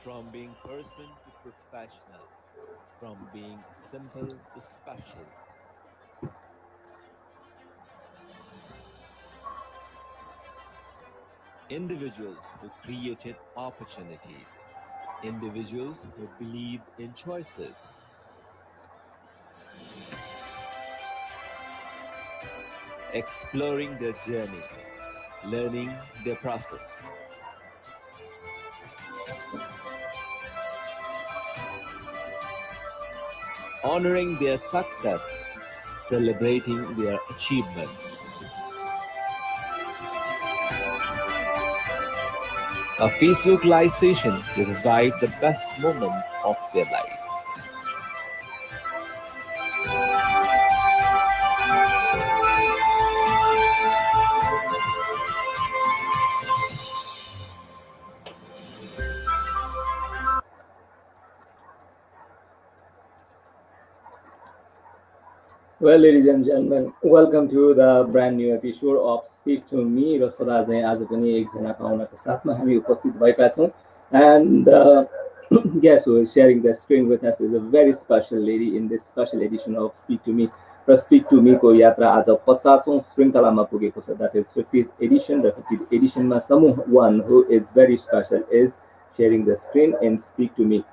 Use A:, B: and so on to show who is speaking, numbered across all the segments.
A: from being person to professional, from being simple to special. Individuals who created opportunities, individuals who believed in choices, exploring their journey, learning their process, honoring their success, celebrating their achievements. A Facebook Live session to revive the best moments of their life.
B: Well, ladies and gentlemen, welcome to the brand new episode of Speak to Me. र सदा चाहिँ आज पनि एकजना पाहुनाको साथमा हामी उपस्थित भएका छौँ. And guess who is sharing the screen with us is a very special lady in this special edition of Speak to Me. र Speak to Me को यात्रा आज 50औं श्रृङ्खलामा पुगेको छ. That is 50th edition. र 50th editionमा समूह 1 who is very special is sharing the screen in Speak to Me.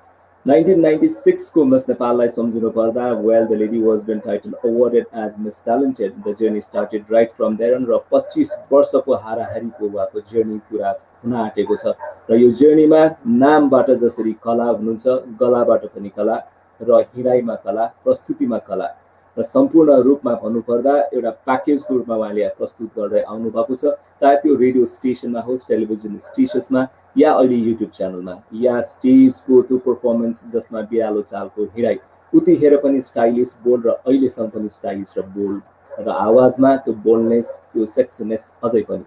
B: 1996 को Miss Nepalलाई सम्झिनु पर्दा, well, the lady was been title awarded as Miss Talented. The journey started right from there on र 25 वर्षको हाराहारीको उहाँको journey पुरा हुन आँटेको छ. र यो जर्नीमा नामबाट जसरी कला हुनुहुन्छ, गलाबाट पनि कला र हिँडाइमा कला, प्रस्तुतिमा कला र सम्पूर्ण रूपमा भन्नुपर्दा एउटा प्याकेजको रूपमा उहाँले प्रस्तुत गर्दै आउनु भएको छ. चाहे त्यो रेडियो स्टेसनमा होस्, टेलिभिजन स्टेसनमा या अहिले युट्युब च्यानलमा या स्टेजको त्यो पर्फर्मेन्स जसमा बिरालो चालको हिँडाइ उतिखेर पनि स्टाइलिस बोल्ड र अहिलेसम्म पनि स्टाइलिस र बोल्ड र आवाजमा त्यो बोल्डनेस, त्यो सेक्सीनेस अझै पनि.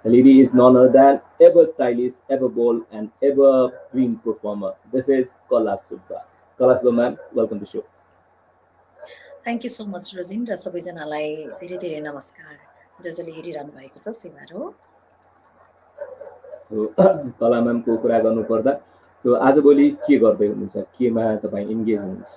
B: The lady is none other than ever stylish, ever bold, and ever green performer. This is Kala Subba. Kala Subba ma'am, welcome to the show.
C: Thank you so much rosin र सबैजनालाई धेरै धेरै नमस्कार जसले हेरिरहनु भएको छ सेवार हो.
B: कला म्यामको कुरा गर्नुपर्दा आजभोलि के गर्दै हुनुहुन्छ, केमा तपाईँ इन्गेज हुनुहुन्छ?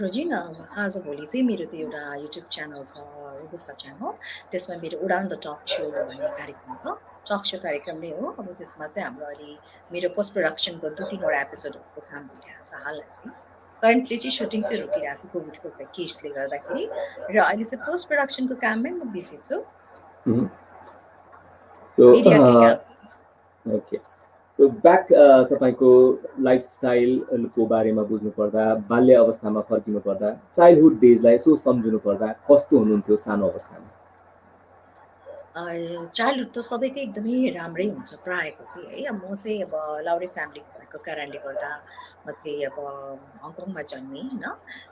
C: रोजिन आजभोलि चाहिँ मेरो त्यो एउटा युट्युब च्यानल छ, रुबुसा च्यानल. त्यसमा मेरो उडान द टक सो भन्ने कार्यक्रम छ. टक सो कार्यक्रम नै हो. अब त्यसमा चाहिँ हाम्रो अहिले मेरो पोस्ट प्रडक्सनको 2-3 एपिसोडहरूको काम भइरहेको छ. हाललाई चाहिँ करेन्टली चाहिँ सुटिङ चाहिँ रोकिरहेको छ कोभिडको केसले गर्दाखेरि र अहिले चाहिँ पोस्ट प्रडक्सनको काममै म बिजी छु.
B: ओके, सो ब्याक तपाईँको लाइफस्टाइलको बारेमा बुझ्नु पर्दा, बाल्य अवस्थामा फर्किनु पर्दा, चाइल्डहुड डेजलाई यसो सम्झिनु पर्दा कस्तो हुनुहुन्थ्यो सानो अवस्थामा?
C: चाइल्डहुड त सबैकै एकदमै राम्रै हुन्छ प्रायःको चाहिँ है. अब म चाहिँ अब लाउरे फ्यामिली भएको कारणले गर्दा म चाहिँ अब हङकङमा जन्मेँ होइन.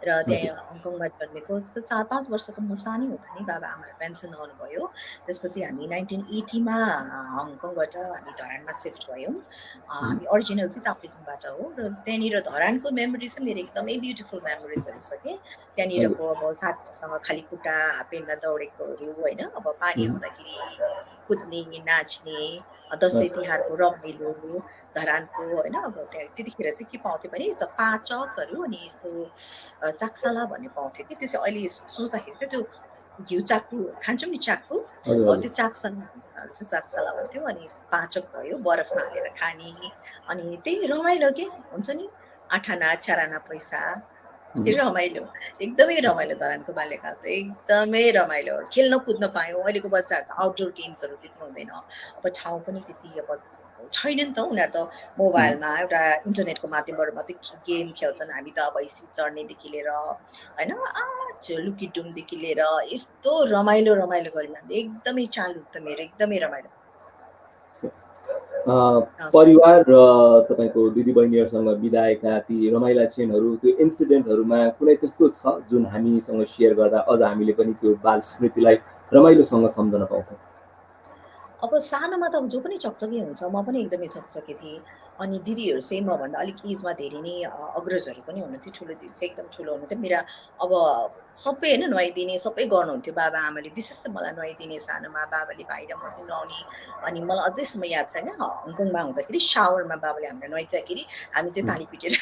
C: र त्यहाँ हङकङमा जन्मेको जस्तो 4-5 वर्षको म सानै हुँदा नि बाबा आमाले पेन्सन आउनुभयो. त्यसपछि हामी 1980मा हङकङबाट हामी धरानमा सिफ्ट भयौँ. हामी ओरिजिनल चाहिँ ताप्लेजुङबाट हो र त्यहाँनिर धरानको मेमोरी चाहिँ मेरो एकदमै ब्युटिफुल मेमोरिजहरू छ कि त्यहाँनिरको अब साथीसँग खाली खुट्टा हाफपेन्टमा दौडेकोहरू होइन. अब पानी आउँदाखेरि कुद्ने, नाच्ने, दसैँ तिहारको रमाइलो धरानको होइन. अब त्यहाँ त्यतिखेर चाहिँ के पाउँथ्यो भने यस्तो पाचकहरू अनि यस्तो चाक्साला भन्ने पाउँथ्यो कि. त्यो चाहिँ अहिले सोच्दाखेरि चाहिँ त्यो घिउ चाकु खान्छौँ नि चाकु, त्यो चाक्सालाहरू चाहिँ चाक्साला भन्थ्यो. अनि पाचक भयो बरफमा हालेर खाने. अनि त्यही रमाइलो के हुन्छ नि, 8 आना 4 आना पैसा, त्यो रमाइलो, एकदमै रमाइलो. धरानको बाल्यकाल त एकदमै रमाइलो. खेल्न कुद्न पायौँ. अहिलेको बच्चाहरू त आउटडोर गेम्सहरू त्यति हुँदैन. अब ठाउँ पनि त्यति अब छैन नि त. उनीहरू त मोबाइलमा एउटा इन्टरनेटको माध्यमबाट मात्रै गेम खेल्छन्. हामी त अब हिसी चढ्नेदेखि लिएर होइन लुकीडुमदेखि लिएर यस्तो रमाइलो रमाइलो गऱ्यौँ हामीले. एकदमै चाइल्डहुड त मेरो एकदमै रमाइलो.
B: परिवार र तपाईँको दिदीबहिनीहरूसँग बिताएका ती रमाइला क्षणहरू, त्यो इन्सिडेन्टहरूमा कुनै त्यस्तो छ जुन हामीसँग सेयर गर्दा अझ हामीले पनि त्यो बाल स्मृतिलाई रमाइलोसँग सम्झन पाउँछौँ?
C: अब सानोमा त जो पनि चकचके हुन्छ, म पनि एकदमै चकचके थिएँ। अनि दिदीहरू चाहिँ मभन्दा अलिक एजमा धेरै नै अग्रजहरू पनि हुनुहुन्थ्यो, ठुलो दिदी चाहिँ एकदम ठुलो हुनुहुन्थ्यो। मेरा अब सबै होइन नुहाइदिने सबै गर्नुहुन्थ्यो बाबाआमाले, विशेष चाहिँ मलाई नुहाइदिने सानोमा बाबाले, भाइ र म चाहिँ नुहाउने। अनि मलाई अझैसम्म याद छ क्या, हङकङमा हुँदाखेरि सावरमा बाबाले हामीलाई नुहाइदिँदाखेरि हामी चाहिँ ताली पिटेर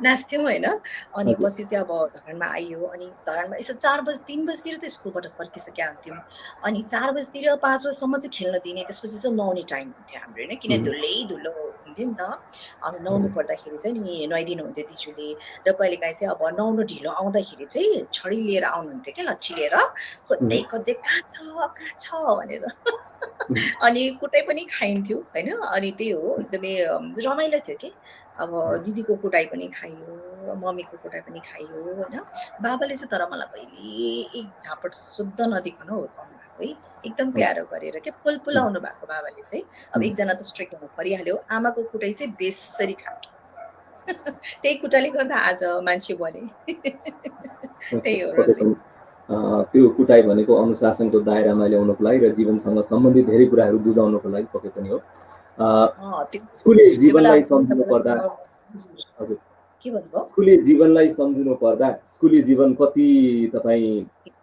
C: नाच्थ्यौँ होइन। अनि
B: हजुर
C: पछि चाहिँ अब धरानमा आइयो, अनि धरानमा यसो 4 बजी 3 बजीतिर त स्कुलबाट फर्किसकेका हुन्थ्यौँ। अनि 4 बजीतिर 5 बजीसम्म चाहिँ खेल्न दिने, त्यसपछि चाहिँ नुहाउने टाइम हुन्थ्यो हाम्रो होइन, किन धुलै धुलो हुन्थ्यो नि त। अनि नुहाउनु पर्दाखेरि चाहिँ नि नुहाइदिनु हुन्थ्यो दिजूले। र कहिलेकाहीँ चाहिँ अब नुहाउनु ढिलो आउँदाखेरि चाहिँ छडी लिएर आउनुहुन्थ्यो क्या, लट्ठी लिएर खोज्दै खोज्दै कहाँ छ भनेर। अनि कुटाइ पनि खाइन्थ्यो होइन। अनि त्यही हो, एकदमै रमाइलो थियो कि। अब दिदीको कुटाइ पनि खाइयो, मम्मीको कुटाइ पनि खाइयो होइन। बाबाले चाहिँ तर मलाई कहिले एक झापट शुद्ध नदिकन हुर्काउनु भएको है, एकदम प्यारो गरेर के पुलाउनु भएको बाबाले चाहिँ। अब एकजना त स्ट्रिक्ट हुनु परिहाल्यो, आमाको कुटाइ चाहिँ बेसरी खान्थ्यो। त्यही कुटाले गर्दा आज मान्छे बने। त्यही हो
B: पक्कै
C: रोजी।
B: पनि त्यो कुटाइ भनेको अनुशासनको दायरामा ल्याउनको लागि र जीवनसँग सम्बन्धित धेरै कुराहरू बुझाउनको लागि पक्कै पनि हो। स्कुले
C: त्यो बेला
B: जीवनलाई
C: अब
B: सम्झिनु पर्दा हजुर
C: के भन्नुभयो?
B: स्कुले जीवनलाई सम्झिनु पर्दा स्कुले जीवन कति तपाईँ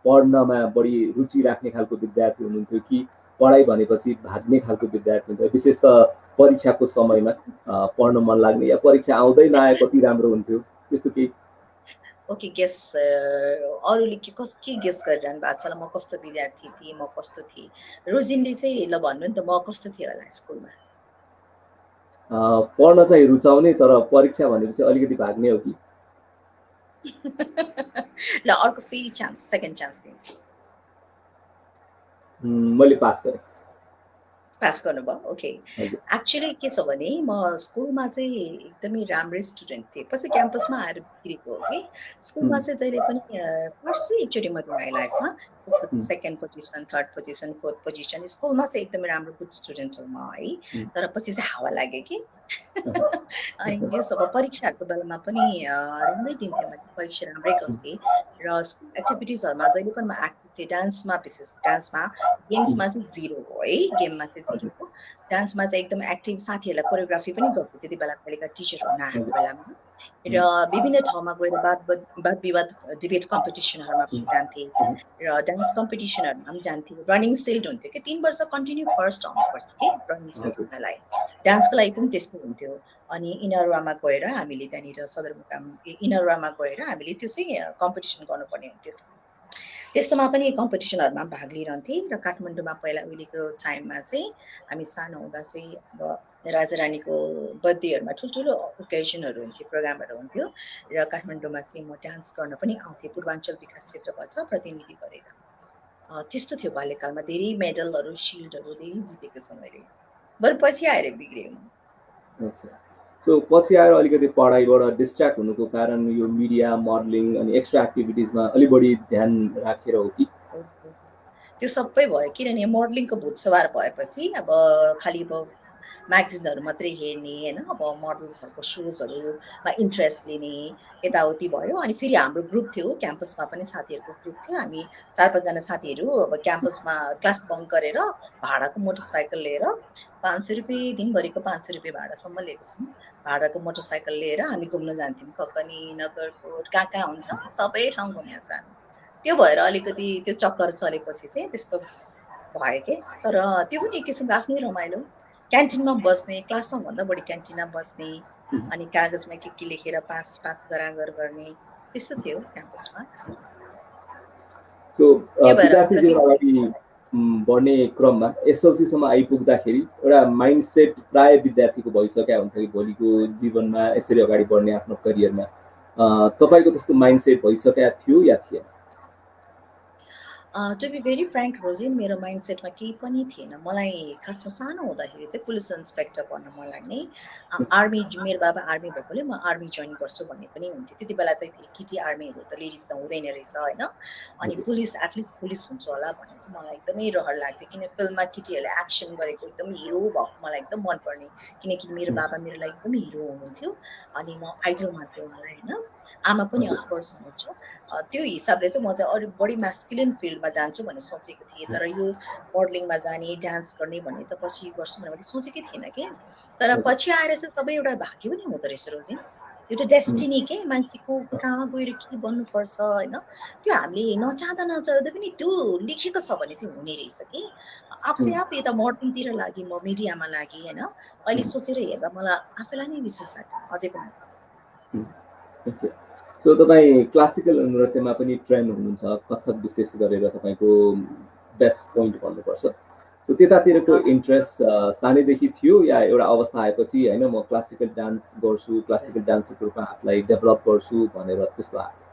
B: पढ्नमा बढी रुचि राख्ने खालको विद्यार्थी हुनुहुन्थ्यो कि पढाइ भनेपछि भाग्ने खालको विद्यार्थी हुन्थ्यो, विशेष त परीक्षाको समयमा पढ्न मन लाग्ने या परीक्षा आउँदै नआए कति राम्रो हुन्थ्यो त्यस्तो केही?
C: ओके, गेस अरूले के गेस गरिरहनु भएको छ ल, म कस्तो विद्यार्थी थिएँ, म कस्तो थिएँ? रोजिनले चाहिँ ल भन्नु नि त, म कस्तो थिएँ होला स्कुलमा?
B: पढ्न चाहिँ रुचाउने तर परीक्षा भनेपछि अलिकति भाग्ने हो कि?
C: ल अर्को फेरि चान्स, सेकेन्ड चान्स दिन्छु।
B: मैले पास गरेँ।
C: पास गर्नुभयो? ओके।
B: हजुर
C: एक्चुअली के छ भने म स्कुलमा चाहिँ एकदमै राम्रै स्टुडेन्ट थिएँ, पछि क्याम्पसमा आएर बिग्रेको हो कि। स्कुलमा चाहिँ जहिले पनि फर्स्ट एकचोटि मात्रै भयो लाइफमा, second position, third position, fourth position, स्कुलमा चाहिँ एकदमै राम्रो गुड स्टुडेन्ट हो म है। तर पछि चाहिँ हावा लाग्यो कि। अनि जे सब परीक्षाहरूको बेलामा पनि राम्रै दिन्थेँ मैले, परीक्षा राम्रै गर्थेँ। र स्कुल एक्टिभिटिजहरूमा जहिले पनि म एक्टिभ थिएँ, डान्समा विशेष, डान्समा। गेम्समा चाहिँ जिरो हो है, गेममा चाहिँ जिरो हो। डान्समा चाहिँ एकदम एक्टिभ, साथीहरूलाई कोरियोग्राफी पनि गर्थेँ त्यति बेला, कहिलेका टिचरहरू नआएको बेलामा। र विभिन्न ठाउँमा गएर वाद विवाद डिबेट कम्पिटिसनहरूमा पनि जान्थेँ, र डान्स कम्पिटिसनहरूमा पनि जान्थेँ। रनिङ सिल्ड हुन्थ्यो कि 3 वर्ष कन्टिन्यू फर्स्ट आउनुपर्छ कि रनिङ सिल्ड हुनलाई। डान्सको लागि पनि त्यस्तो हुन्थ्यो। अनि इनरवामा गएर हामीले त्यहाँनिर सदरमुकाम इनरवामा गएर हामीले त्यो चाहिँ कम्पिटिसन गर्नुपर्ने हुन्थ्यो। त्यस्तोमा पनि कम्पिटिसनहरूमा भाग लिइरहन्थेँ। र काठमाडौँमा पहिला उहिलेको टाइममा चाहिँ हामी सानो हुँदा चाहिँ अब राजा रानीको बर्थडेहरूमा ठुल्ठुलो ओकेजनहरू हुन्थ्यो, प्रोग्रामहरू हुन्थ्यो। र काठमाडौँमा चाहिँ म डान्स गर्न पनि आउँथेँ, पूर्वाञ्चल विकास क्षेत्रबाट प्रतिनिधि गरेर। त्यस्तो थियो बाल्यकालमा, धेरै मेडलहरू, सिल्डहरू धेरै जितेको छु मैले। बरु पछि आएर बिग्रेँ म।
B: सो पछि आएर अलिकति पढाइबाट डिस्ट्र्याक्ट हुनुको कारण यो मिडिया, मोडलिङ अनि एक्स्ट्रा एक्टिभिटिजमा अलिक बढी ध्यान राखेर हो कि?
C: त्यो सबै भयो, किनभने मोडलिङको भूत सवार भएपछि अब खालि अब म्यागजिनहरू मात्रै हेर्ने होइन, अब मोडल्सहरूको सोजहरूमा इन्ट्रेस्ट लिने यताउति भयो। अनि फेरि हाम्रो ग्रुप थियो क्याम्पसमा पनि, साथीहरूको ग्रुप थियो। हामी 4-5 जना साथीहरू अब क्याम्पसमा क्लास बङ्क गरेर भाडाको मोटरसाइकल लिएर 500 रुपियाँ, दिनभरिको 500 रुपियाँ भाडासम्म लिएको छौँ। भाडाको मोटरसाइकल लिएर हामी घुम्न जान्थ्यौँ, ककनी, नगरकोट, कहाँ कहाँ हुन्छ सबै ठाउँ घुमेर जानु। त्यो भएर अलिकति त्यो चक्कर चलेपछि चाहिँ त्यस्तो भयो के। तर त्यो पनि एक किसिमको आफ्नै रमाइलो, क्यान्टिनमा बस्ने, क्लासमा भन्दा बढी क्यान्टिनमा बस्ने, अनि कागजमा के लेखेर पास गरागर गर्ने, त्यस्तो थियो क्याम्पसमा।
B: सो विद्यार्थी जीवन अगाडि बढ्ने क्रममा एसएलसीसम्म आइपुग्दाखेरि एउटा माइन्ड सेट प्राय विद्यार्थीको भइसकेका हुन्छ कि भोलिको जीवनमा यसरी अगाडि बढ्ने आफ्नो करियरमा। तपाईँको त्यस्तो माइन्ड सेट भइसकेका थियो या थिएन?
C: To be very frank Rojin, मेरो माइन्ड सेटमा केही पनि थिएन। मलाई खासमा सानो हुँदाखेरि चाहिँ पुलिस इन्सपेक्टर बन्न मन लाग्ने। आर्मी, मेरो बाबा आर्मी भएकोले म आर्मी जोइन गर्छु भन्ने पनि हुन्थ्यो। त्यति बेला त फेरि केटी आर्मीहरू त लेडिज त हुँदैन रहेछ होइन। अनि पुलिस, एटलिस्ट पुलिस हुन्छु होला भन्ने चाहिँ मलाई एकदमै रहर लाग्थ्यो, किन फिल्ममा केटीहरूले एक्सन गरेको एकदम हिरो भएको मलाई एकदम मनपर्ने, किनकि मेरो बाबा मेरो लागि एकदम हिरो हुनुहुन्थ्यो। अनि म आइडल मान्थेँ उहाँलाई होइन। आमा पनि अफकोर्स हुनुहुन्छ। त्यो हिसाबले चाहिँ म चाहिँ अलिक बढी म्यास्कुलिन फिल्डमा फिल्डमा जान्छु भन्ने सोचेको थिएँ तर यो मोडलिङमा जाने डान्स गर्ने भन्ने त पछि गर्छु भनेर मैले सोचेकै थिइनँ कि तर पछि आएर चाहिँ सबै एउटा भाग्य पनि हुँदो रहेछ रोजिन एउटा डेस्टिनी के मान्छेको कहाँ गएर के बन्नुपर्छ होइन त्यो हामीले नचाहँदा नचाहँदै पनि त्यो लेखेको छ भने चाहिँ हुने रहेछ कि आफसे आप यता मोडलिङतिर लागि म मिडियामा लागि होइन अहिले सोचेर हेर्दा मलाई आफैलाई नै विश्वास लाग्दैन अझै पनि
B: सो तपाईँ क्लासिकल नृत्यमा पनि ट्रेन हुनुहुन्छ कथक विशेष गरेर तपाईँको बेस्ट पोइन्ट भन्नुपर्छ सो त्यतातिरको इन्ट्रेस्ट सानैदेखि थियो या एउटा अवस्था आएपछि होइन म क्लासिकल डान्स गर्छु क्लासिकल डान्सरको रूपमा आफूलाई डेभलप गर्छु भनेर त्यस्तो आयो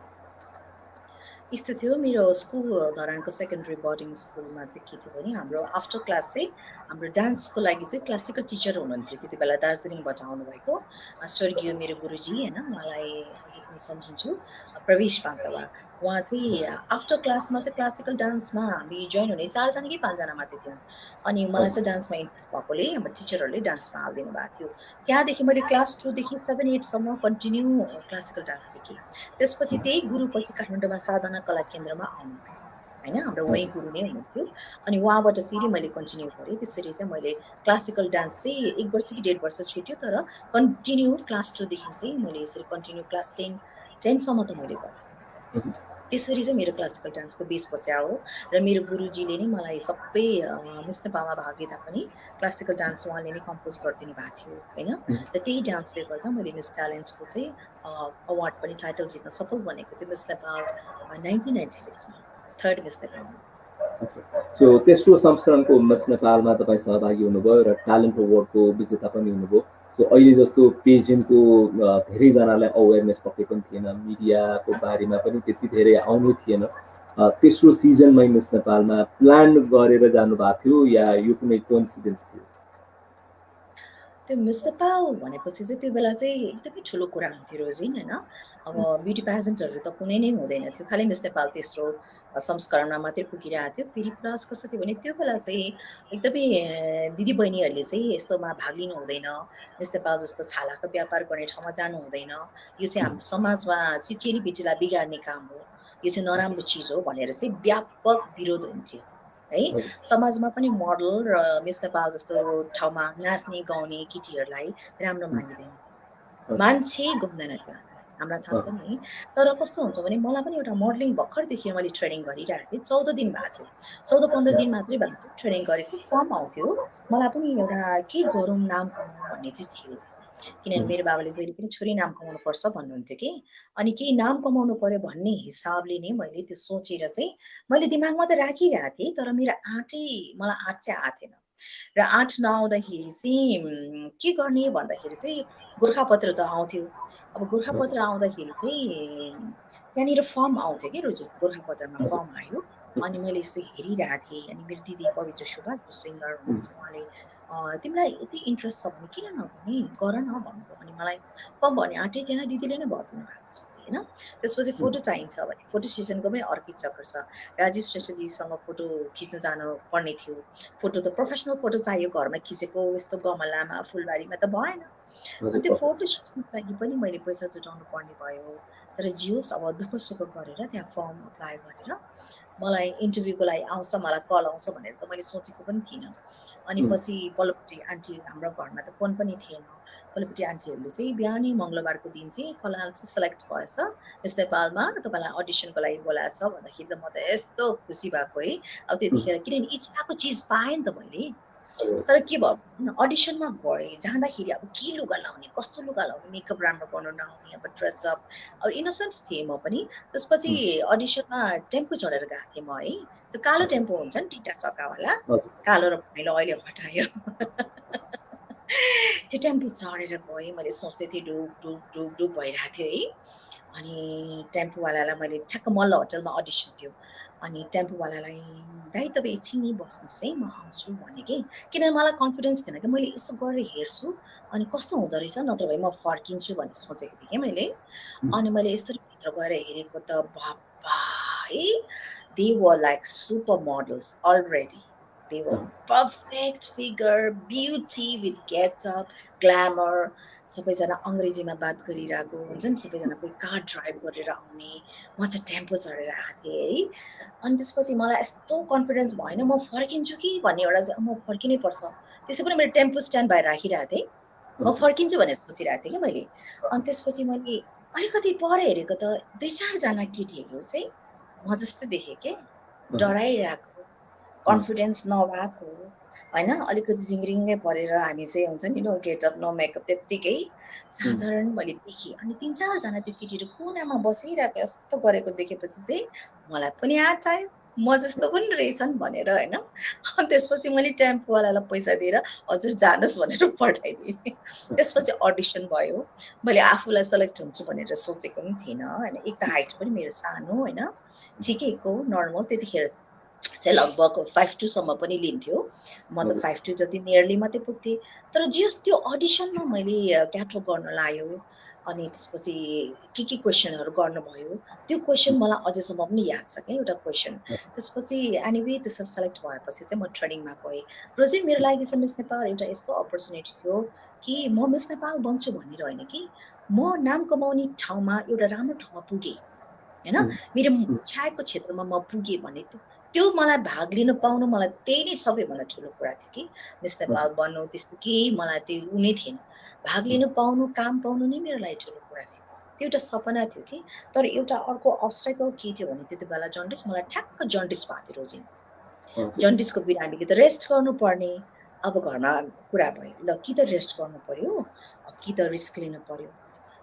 C: यस्तो थियो मेरो स्कुल धरानको सेकेन्डरी बोर्डिङ स्कुलमा चाहिँ के थियो भने हाम्रो आफ्टर क्लास चाहिँ हाम्रो डान्सको लागि चाहिँ क्लासिकल टिचर हुनुहुन्थ्यो त्यति बेला दार्जिलिङबाट आउनुभएको स्वर्गीय मेरो गुरुजी होइन उहाँलाई अझै पनि सम्झिन्छु प्रवेश पान्तवा उहाँ चाहिँ आफ्टर क्लासमा चाहिँ क्लासिकल डान्समा हामी जोइन हुने 4 जना कि 5 जना मात्रै थियौँ अनि मलाई चाहिँ डान्समा इन्ट्रेस्ट भएकोले हाम्रो टिचरहरूले डान्समा हालिदिनु भएको थियो त्यहाँदेखि मैले क्लास 2 देखि 7, 8 सम्म कन्टिन्यू क्लासिकल डान्स सिकेँ त्यसपछि त्यही गुरु पछि काठमाडौँमा साधना कला केन्द्रमा आउनुभयो होइन हाम्रो वहीँ गुरु नै हुनुहुन्थ्यो अनि उहाँबाट फेरि मैले कन्टिन्यू गरेँ त्यसरी चाहिँ मैले क्लासिकल डान्स चाहिँ 1 वर्ष कि 1.5 वर्ष छुट्यो तर कन्टिन्यू क्लास 2 देखि चाहिँ मैले यसरी कन्टिन्यू क्लास 10 सम्म त मैले गरेँ त्यसरी चाहिँ मेरो क्लासिकल डान्सको बेस बचायो र मेरो गुरुजीले नै मलाई सबै मिस नेपालमा भाग लिँदा पनि क्लासिकल डान्स उहाँले नै कम्पोज गरिदिनु भएको थियो होइन र त्यही डान्सले गर्दा मैले मिस ट्यालेन्टको चाहिँ अवार्ड पनि टाइटल जित्न सफल बनेको थिएँ मिस नेपाल 1996मा थर्ड मिस नेपालमा
B: सो तेस्रो संस्करणको मिस नेपालमा तपाईँ सहभागी हुनुभयो र ट्यालेन्ट अवार्डको विजेता पनि हुनुभयो सो अहिले जस्तो पेजेन्टको धेरैजनालाई अवेरनेस पक्कै पनि थिएन मिडियाको बारेमा पनि त्यति धेरै आउनु थिएन तेस्रो सिजनमै मिस नेपालमा प्लान गरेर जानुभएको थियो या यो कुनै कोइन्सिडेन्स थियो
C: त्यो मिस नेपाल भनेपछि चाहिँ त्यो बेला चाहिँ एकदमै ठुलो कुरा हुन्थ्यो रोजिन होइन अब ब्युटी पेजेन्टहरू त कुनै नै हुँदैन थियो खालि मिस नेपाल तेस्रो संस्करणमा मात्रै पुगिरहेको थियो फेरि प्लस कस्तो थियो भने त्यो बेला चाहिँ एकदमै दिदीबहिनीहरूले चाहिँ यस्तोमा भाग लिनु हुँदैन मिस नेपाल जस्तो छालाको व्यापार गर्ने ठाउँमा जानु हुँदैन यो चाहिँ हाम्रो समाजमा चाहिँ चेलीबेटीलाई बिगार्ने काम हो यो चाहिँ नराम्रो चिज हो भनेर चाहिँ व्यापक विरोध हुन्थ्यो है समाजमा पनि मोडल र मिस नेपाल जस्तो ठाउँमा नाच्ने गाउने केटीहरूलाई राम्रो मानिँदैन थियो मान्छे गउँदैन थियो हामीलाई थाहा छ नि तर कस्तो हुन्छ भने मलाई पनि एउटा मोडलिङ भर्खरदेखि मैले ट्रेनिङ गरिरहेको थिएँ 14 दिन भएको थियो 14-15 दिन मात्रै भएको थियो ट्रेनिङ गरेको फर्म आउँथ्यो मलाई पनि एउटा के गरौँ नाम कमाउँ भन्ने चाहिँ थियो किनभने मेरो बाबाले जहिले पनि छोरी नाम कमाउनु पर्छ भन्नुहुन्थ्यो कि अनि केही नाम कमाउनु पर्यो भन्ने हिसाबले नै मैले त्यो सोचेर चाहिँ मैले दिमागमा त राखिरहेको थिएँ तर मेरो मलाई आँट चाहिँ आएको थिएन र आँट नआउँदाखेरि चाहिँ के गर्ने भन्दाखेरि चाहिँ गोर्खापत्र त आउँथ्यो अब गोर्खापत्र आउँदाखेरि चाहिँ त्यहाँनिर फर्म आउँथ्यो कि रोजी गोर्खापत्रमा फर्म आयो अनि मैले यसो हेरिरहेको थिएँ अनि मेरो दिदी पवित्र सुब्बा जो सिङ्गर हुनुहुन्छ उहाँले तिमीलाई यति इन्ट्रेस्ट छ भने किन नगर्ने गर न भन्नुभयो अनि मलाई फर्म भन्ने आँटै थिएन दिदीले नै भरिदिनु भएको छ होइन त्यसपछि फोटो चाहिन्छ भने फोटो सेसनको पनि अर्कै चक्कर छ राजीव श्रेष्ठजीसँग फोटो खिच्न जानु पर्ने थियो फोटो त प्रोफेसनल फोटो चाहियो घरमा खिचेको यस्तो गमलामा फुलबारीमा त भएन त्यो फोटो सेसनको लागि पनि मैले पैसा जुटाउनु पर्ने भयो तर जियोस् अब दुःख सुख गरेर त्यहाँ फर्म अप्लाई गरेर मलाई इन्टरभ्यूको लागि आउँछ मलाई कल आउँछ भनेर त मैले सोचेको पनि थिइनँ अनि पछि पल्लोपट्टि आन्टी हाम्रो घरमा त फोन पनि थिएन पल्लोपट्टि आन्टीहरूले चाहिँ बिहानै मङ्गलबारको दिन चाहिँ कलाल चाहिँ सेलेक्ट भएछ मिस नेपालमा तपाईँलाई अडिसनको लागि बोलाएको छ भन्दाखेरि त म त यस्तो खुसी भएको है अब त्यतिखेर किनभने इच्छाको चिज पाएँ नि त मैले तर के भयो अडिसनमा गएँ जाँदाखेरि अब के लुगा लाउने कस्तो लुगा लाउने मेकअप राम्रो गर्नु नआउने अब ड्रेसअप अब इनोसेन्ट थिएँ म पनि त्यसपछि अडिसनमा टेम्पो चढेर गएको थिएँ म है त्यो कालो टेम्पो हुन्छ नि 2टा चक्कावाला कालो र पहेँलो अहिले हटायो त्यो टेम्पो चढेर गएँ मैले सोच्दै थिएँ डुक डुक डुक डुक भइरहेको थियो है अनि टेम्पोवालालाई मैले ठ्याक्क मल्ल होटलमा अडिसन थियो अनि टेम्पोवालालाई दाइ तपाईँ एकछिन नि बस्नुहोस् है म आउँछु भने कि किनभने मलाई कन्फिडेन्स थिएन कि मैले यसो गरेर हेर्छु अनि कस्तो हुँदो रहेछ नत्र भए म फर्किन्छु भन्ने सोचेको थिएँ कि मैले अनि मैले यसरी भित्र गएर हेरेको त बाबा है they were like super models already They were perfect figure, beauty with get-up, glamour. सबैजना अङ्ग्रेजीमा बात गरिरहेको हुन्छ नि, सबैजना कोही कार ड्राइभ गरेर आउने, म चाहिँ टेम्पो चढेर आएको थिएँ है। अनि त्यसपछि मलाई यस्तो कन्फिडेन्स भएन, म फर्किन्छु कि भन्ने एउटा चाहिँ म फर्किनै पर्छ। त्यसै पनि मेरो टेम्पो स्ट्यान्ड बाहिर राखिरहेको थिएँ, म फर्किन्छु भनेर सोचिरहेको थिएँ कि मैले। अनि त्यसपछि मैले अलिकति पर हेरेको त 2-4 जना केटीहरू चाहिँ म जस्तै देखेँ के, डराइरहेको, कन्फिडेन्स नभएको होइन, अलिकति झिङ्रिङ्गै परेर हामी चाहिँ हुन्छ नि नो गेटअप नो मेकअप त्यत्तिकै साधारण मैले देखेँ। अनि 3-4 जना त्यो केटीहरू कुनामा बसिरहेको यस्तो गरेको देखेपछि चाहिँ मलाई पनि आँट आयो, म जस्तो पनि रहेछन् भनेर होइन। अनि त्यसपछि मैले टेम्पोवालालाई पैसा दिएर हजुर जानुहोस् भनेर पठाइदिएँ। त्यसपछि अडिसन भयो। मैले आफूलाई सेलेक्ट हुन्छु भनेर सोचेको पनि थिइनँ होइन। एक त हाइट पनि मेरो सानो होइन, ठिकैको नर्मल, त्यतिखेर चाहिँ लगभग 5'2" सम्म पनि लिन्थ्यो, म त 5'2" जति नियरली मात्रै पुग्थेँ। तर जे होस् त्यो अडिसनमा मैले क्याटवक गर्न लायो, अनि त्यसपछि के क्वेसनहरू गर्नुभयो, त्यो क्वेसन मलाई अझैसम्म पनि याद छ क्या एउटा क्वेसन। त्यसपछि एनिवे त्यसमा सेलेक्ट भएपछि चाहिँ म ट्रेनिङमा गएँ र चाहिँ मेरो लागि चाहिँ मिस नेपाल एउटा यस्तो अपर्च्युनिटी थियो कि म मिस नेपाल बन्छु भनेर होइन कि म नाम कमाउने ठाउँमा एउटा राम्रो ठाउँमा पुगेँ होइन, मेरो छाएको क्षेत्रमा म पुगेँ भने त्यो मलाई भाग लिन पाउनु मलाई त्यही नै सबैभन्दा ठुलो कुरा थियो कि मिस नेपाल बन्नु त्यस्तो केही मलाई त्यो हुनै थिएन। भाग लिन पाउनु, काम पाउनु नै मेरो लागि ठुलो कुरा थियो, त्यो एउटा सपना थियो कि। तर एउटा अर्को अब्स्ट्याकल के थियो भने त्यति बेला जन्डिस, मलाई ठ्याक्क जन्डिस भएको थियो रोजिन। जन्डिसको बिरामीले त रेस्ट गर्नुपर्ने, अब घरमा कुरा भयो ल कि त रेस्ट गर्नु पर्यो कि त रिस्क लिनु पर्यो।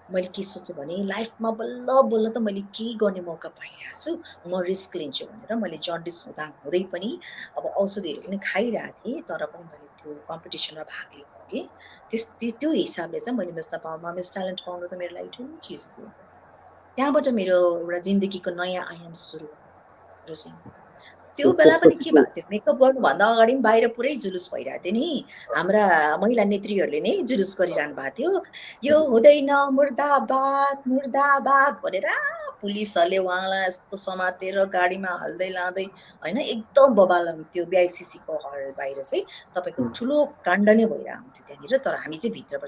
C: मैले के सोचेँ भने लाइफमा बल्ल बल्ल त मैले केही गर्ने मौका पाइरहेको छु, म रिस्क लिन्छु भनेर मैले जन्डिस हुँदा हुँदै पनि अब औषधिहरू पनि खाइरहेको थिएँ, तर पनि मैले त्यो कम्पिटिसनमा भाग लिनु अघि त्यो हिसाबले चाहिँ मैले मिस नेपालमा मिस ट्यालेन्ट पाउनु त मेरो लागि ठुलो चिज थियो। त्यहाँबाट मेरो एउटा जिन्दगीको नयाँ आयाम सुरु रोजिन। त्यो बेला पनि के भएको थियो, मेकअप गर्नुभन्दा अगाडि पनि बाहिर पुरै जुलुस भइरहेको थियो नि, हाम्रा महिला नेत्रीहरूले नै जुलुस गरिरहनु भएको थियो, यो हुँदैन मुर्दाबाद मुर्दाबाद भनेर। पुलिसहरूले उहाँलाई यस्तो समातेर गाडीमा हाल्दै लाँदै होइन, एकदम बबाल त्यो BICC-को हल बाहिर चाहिँ तपाईँको ठुलो काण्ड नै भइरहेको हुन्थ्यो त्यहाँनिर। तर हामी चाहिँ भित्र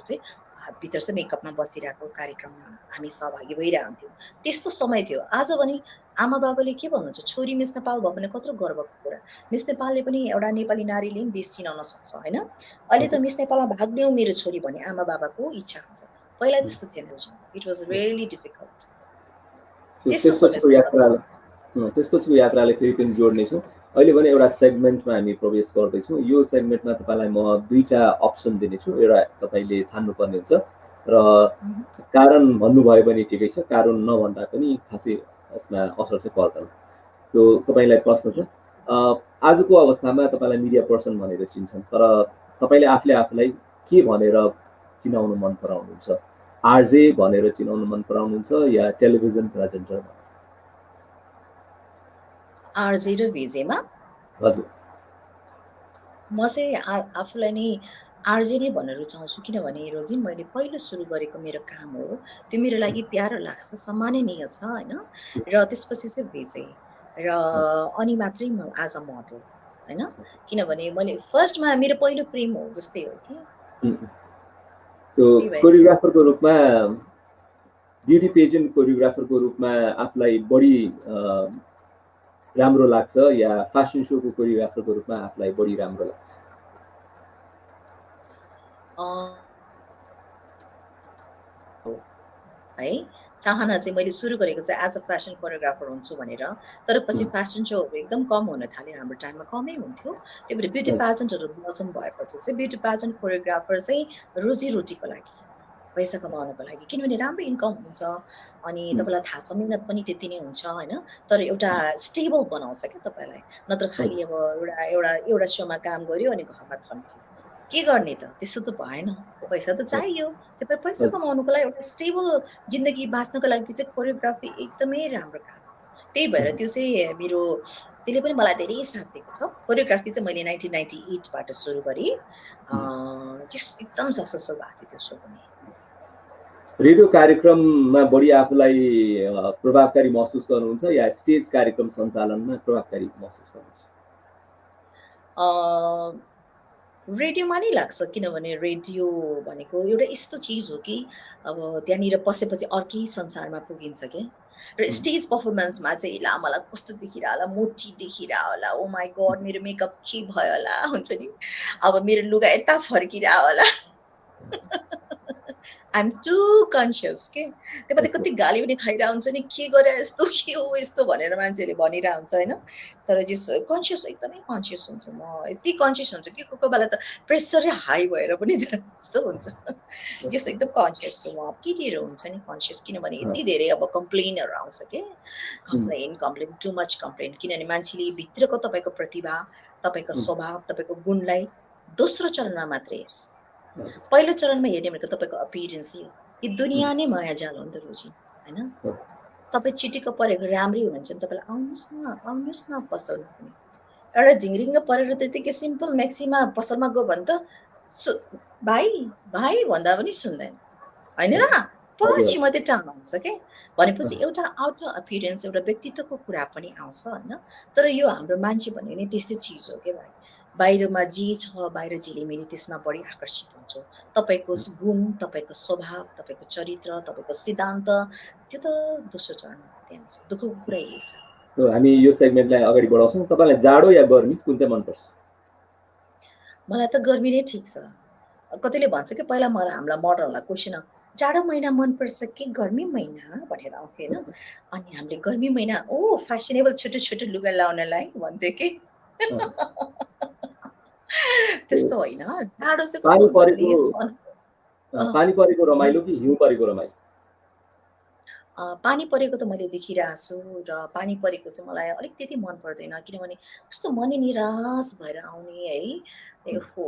C: चाहिँ मेकअपमा बसिरहेको कार्यक्रममा हामी सहभागी भइरहेको हुन्थ्यौँ। त्यस्तो समय थियो। आज भने आमा बाबाले के भन्नुहुन्छ, छोरी मिस नेपाल भयो भने कत्रो गर्वको कुरा। मिस नेपालले पनि एउटा नेपाली नारीले पनि देश चिनाउन सक्छ होइन। अहिले त मिस नेपालमा भाग लिउँ मेरो छोरी भने आमा बाबाको इच्छा हुन्छ, पहिला त्यस्तो थिएन। It was really difficult.
B: त्यसपछिको यात्राले फेरि पनि जोड्नेछौँ। अहिले भने एउटा सेगमेन्टमा हामी प्रवेश गर्दैछौँ। यो सेगमेन्टमा तपाईँलाई म 2टा अप्सन दिनेछु, एउटा तपाईँले छान्नुपर्ने हुन्छ र कारण भन्नुभयो भने ठिकै छ, कारण नभन्दा पनि खासै यसमा असर चाहिँ पर्दैन। सो तपाईँलाई प्रश्न छ, आजको अवस्थामा तपाईँलाई मिडिया पर्सन भनेर चिन्छन्, तर तपाईँले आफूलाई के भनेर चिनाउनु मन पराउनुहुन्छ? आरजे भनेर चिनाउनु मन पराउनुहुन्छ या टेलिभिजन प्रेजेन्टर?
C: आरजे र भिजेमा
B: हजुर,
C: म चाहिँ आफूलाई नै आरजे नै भन्न रुचाउँछु, किनभने रोजिन मैले पहिलो सुरु गरेको मेरो काम हो, त्यो मेरो लागि प्यारो लाग्छ, सम्माननीय छ होइन। र त्यसपछि चाहिँ भिजे र अनि मात्रै म एज अ मोडल होइन, किनभने मैले फर्स्टमा मेरो पहिलो प्रेम हो जस्तै हो कि।
B: कोरियोग्राफरको रूपमा, ब्युटी पेजेन्ट कोरियोग्राफरको रूपमा आफूलाई बढी राम्रो लाग्छ या फेसन सोको कोरियोग्राफरको रूपमा आफूलाई बढी राम्रो लाग्छ?
C: है चाहना चाहिँ मैले सुरु गरेको चाहिँ एज अ फेसन कोरियोग्राफर हुन्छु भनेर, तर पछि फेसन सोहरू एकदम कम हुन थाल्यो, हाम्रो टाइममा कमै हुन्थ्यो। त्यही भएर ब्युटी पेजेन्टहरू ब्लसम भएपछि चाहिँ ब्युटी पेजेन्ट कोरियोग्राफर चाहिँ रोजीरोटीको लागि, पैसा कमाउनको लागि, किनभने राम्रो इन्कम हुन्छ अनि तपाईँलाई थाहा छ मेहनत पनि त्यति नै हुन्छ होइन। तर एउटा स्टेबल बनाउँछ क्या तपाईँलाई, नत्र खालि अब एउटा सोमा काम गर्यो अनि घरमा थन्क्यो, के गर्ने त, त्यस्तो त भएन। पैसा त चाहियो, त्यो पैसा कमाउनुको लागि एउटा स्टेबल जिन्दगी बाँच्नको लागि चाहिँ कोरियोग्राफी एकदमै राम्रो काम हो। त्यही भएर त्यो चाहिँ मेरो, त्यसले पनि मलाई धेरै साथ दिएको छ। कोरियोग्राफी चाहिँ मैले 1998बाट सुरु गरेँ, एकदम सक्सेसफुल भएको थियो त्यो सो पनि।
B: रेडियो कार्यक्रममा बढी आफूलाई प्रभावकारी महसुस गर्नुहुन्छ या स्टेज कार्यक्रम सञ्चालनमा प्रभावकारी महसुस गर्नुहुन्छ?
C: रेडियोमा नै लाग्छ किनभने रेडियो भनेको एउटा यस्तो चिज हो कि अब त्यहाँनिर पसेपछि अर्कै संसारमा पुगिन्छ के र स्टेज पर्फर्मेन्समा चाहिँ ला मलाई कस्तो देखिरह होला मोटी देखिरह होला ओ माई गड मेरो मेकअप के भयो होला हुन्छ नि अब मेरो लुगा यता फर्किरह होला आइएम टु कन्सियस के त्यो माथि कति गाली पनि खाइरह हुन्छ नि के गरे यस्तो के हो यस्तो भनेर मान्छेले भनिरह हुन्छ होइन तर जस कन्सियस एकदमै कन्सियस हुन्छु म यति कन्सियस हुन्छ कि कोही बेला त प्रेसरै हाई भएर पनि जस्तो हुन्छ जस एकदम कन्सियस छु म केटीहरू हुन्छ नि कन्सियस किनभने यति धेरै अब कम्प्लेनहरू आउँछ के कम्प्लेन टु मच कम्प्लेन किनभने मान्छेले भित्रको तपाईँको प्रतिभा तपाईँको स्वभाव तपाईँको गुणलाई दोस्रो चरणमा मात्रै हेर्छ पहिलो चरणमा हेर्ने भनेको तपाईँको अपियरेन्स हो यो दुनियाँ नै माया जाल हो नि त रोजी होइन तपाईँ चिटिक्क परेको राम्रै हुन्छ नि तपाईँलाई आउनुहोस् न पसल पनि एउटा झिङ्रिङ्ग परेर त्यतिकै सिम्पल म्याक्सीमा पसलमा गयो भने त भाइ भाइ भन्दा पनि सुन्दैन होइन र पछि मात्रै टाउन आउँछ के भनेपछि एउटा आउटर अपियरेन्स एउटा व्यक्तित्वको कुरा पनि आउँछ होइन तर यो हाम्रो मान्छे भन्ने नै त्यस्तै चिज हो के भाइ बाहिरमा जे छ बाहिर झिलिमिली त्यसमा बढी आकर्षित हुन्छौँ तपाईँको गुण तपाईँको स्वभाव तपाईँको चरित्र तपाईँको सिद्धान्त त्यो त दोस्रो चरणमा मात्रै आउँछ दुःखको कुरा यही छ
B: हामी यो सेगमेन्टलाई अगाडि बढाउँछौँ तपाईँलाई जाडो या गर्मी कुन चाहिँ मनपर्छ
C: मलाई त गर्मी नै ठिक छ कतिले भन्छ कि पहिला मलाई हामीलाई मर्डरहरूलाई क्वेसन जाडो महिना मनपर्छ कि गर्मी महिना भनेर आउँथ्यो होइन अनि हामीले गर्मी महिना ओ फेसनेबल छोटो छोटो लुगा लाउनलाई भन्थ्यो कि त्यस्तो होइन जाडो चाहिँ कस्तो हुन्छ
B: पानी परेको रमाइलो कि हिउँ परेको रमाइलो
C: पानी परेको त मैले देखिरहेको छु र पानी परेको चाहिँ मलाई अलिक त्यति मन पर्दैन किनभने कस्तो मनै निराश भएर आउने है हो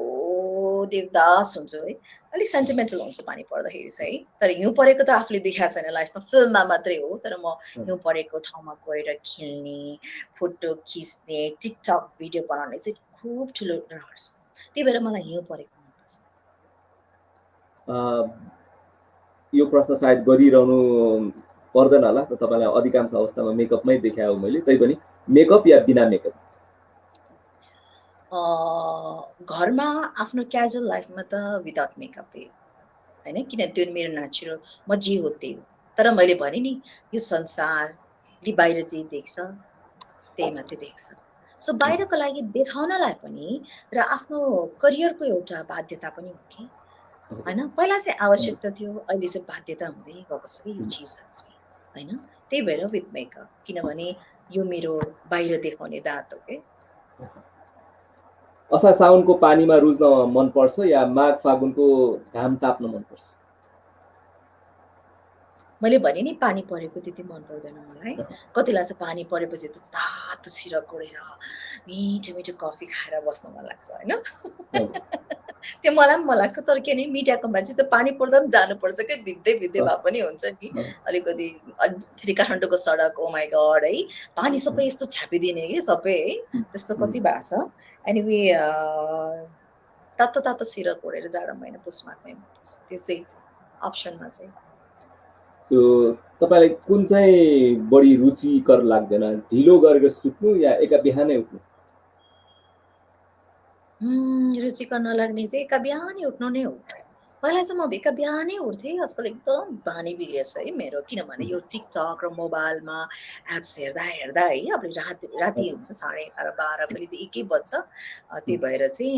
C: देवदास हुन्छ है अलिक सेन्टिमेन्टल हुन्छ पानी पर्दाखेरि चाहिँ है तर हिउँ परेको त आफूले देखाएको छैन लाइफमा फिल्ममा मात्रै हो तर म हिउँ परेको ठाउँमा गएर खेल्ने फोटो खिच्ने टिकटक भिडियो बनाउने चाहिँ खुब ठुलो रहर छ त्यही भएर मलाई हिउँ परेको मनपर्छ
B: यो प्रश्न सायद गरिरहनु पर्दैन होला त तपाईँलाई अधिकांश अवस्थामा मेकअपमै देखायो मैले तै पनि मेकअप या बिना मेकअप
C: घरमा आफ्नो क्याजुअल लाइफमा त विदाउट मेकअप होइन किन त्यो मेरो नेचुरल म जे हो त्यही हो तर मैले भने नि यो संसारले बाहिर जे देख्छ त्यही मात्रै देख्छ सो बाहिरको लागि देखाउनलाई पनि र आफ्नो करियरको एउटा बाध्यता पनि हो कि होइन पहिला चाहिँ आवश्यकता थियो अहिले चाहिँ बाध्यता हुँदै गएको छ कि यो चिजहरू चाहिँ होइन त्यही भएर विथ मेकअप किनभने यो मेरो बाहिर देखाउने दाँत हो कि
B: असार साउनको पानीमा रुज्न मनपर्छ या माघ फागुनको घाम ताप्न मनपर्छ
C: मैले भने नि पानी परेको त्यति मन पर्दैन मलाई कतिलाई चाहिँ पानी परेपछि त तातो सिर कोडेर मिठो मिठो कफी खाएर बस्न मन लाग्छ होइन त्यो मलाई पनि मन लाग्छ तर के नि मिडियाको मान्छे त पानी पर्दा पनि जानुपर्छ कि भित्दै भए पनि हुन्छ नि अलिकति फेरि काठमाडौँको सडक ओ माई गड है पानी सबै यस्तो छापिदिने कि सबै है त्यस्तो कति भएको छ एनिवे तातो तातो सिर कोडेर जाडो महिना पुस माघमै मनपर्छ त्यो चाहिँ अप्सनमा चाहिँ
B: तपाईँलाई कुन चाहिँ बढी रुचिकर लाग्दैन ढिलो गरेर सुत्नु या एका बिहानै उठ्नु
C: रुचिकर नलाग्ने चाहिँ एका बिहानै उठ्नु नै हो पहिला चाहिँ म एका बिहानै उठ्थेँ आजकल एकदम बानी बिग्रेछ है मेरो किनभने यो टिकटक र मोबाइलमा एप्स हेर्दा है अब राति हुन्छ 11:30 12 कहिले त 1 बज्छ त्यही भएर चाहिँ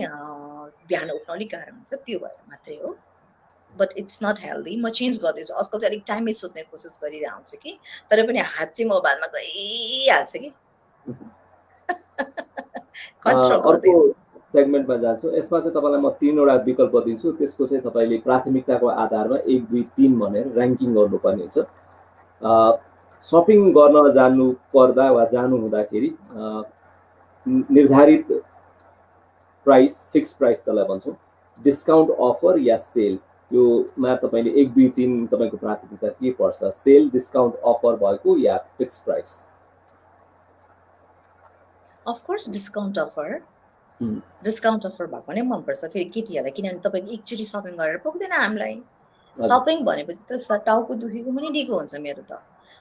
C: बिहान उठ्न अलिक गाह्रो हुन्छ त्यो भएर मात्रै हो बट इट्स नट हेल्दी म चेन्ज गर्दैछु आजकल चाहिँ अलिक टाइमै सुत्ने कोसिस गरिरहेको हुन्छु कि तर पनि हात चाहिँ मोबाइलमा गइहाल्छ कि कन्ट्रोल गर्दैछु
B: सेगमेन्टमा जान्छु यसमा चाहिँ तपाईँलाई म 3वटा विकल्प दिन्छु त्यसको चाहिँ तपाईँले प्राथमिकताको आधारमा 1 2 3 भनेर र्याङ्किङ गर्नुपर्ने हुन्छ सपिङ गर्न जानु पर्दा वा जानु हुँदाखेरि निर्धारित प्राइस फिक्स प्राइस त्यसलाई भन्छौँ डिस्काउन्ट अफर या सेल योमा तपाईँले 1 2 3 तपाईँको प्राथमिकता के पर्छ सेल डिस्काउन्ट अफर भएको या fix price
C: of course discount offer भएको नै मनपर्छ फेरि केटीहरूलाई किनभने तपाईँको एकचोटि सपिङ गरेर पुग्दैन हामीलाई सपिङ भनेपछि त टाउको दुखेको पनि निको हुन्छ मेरो त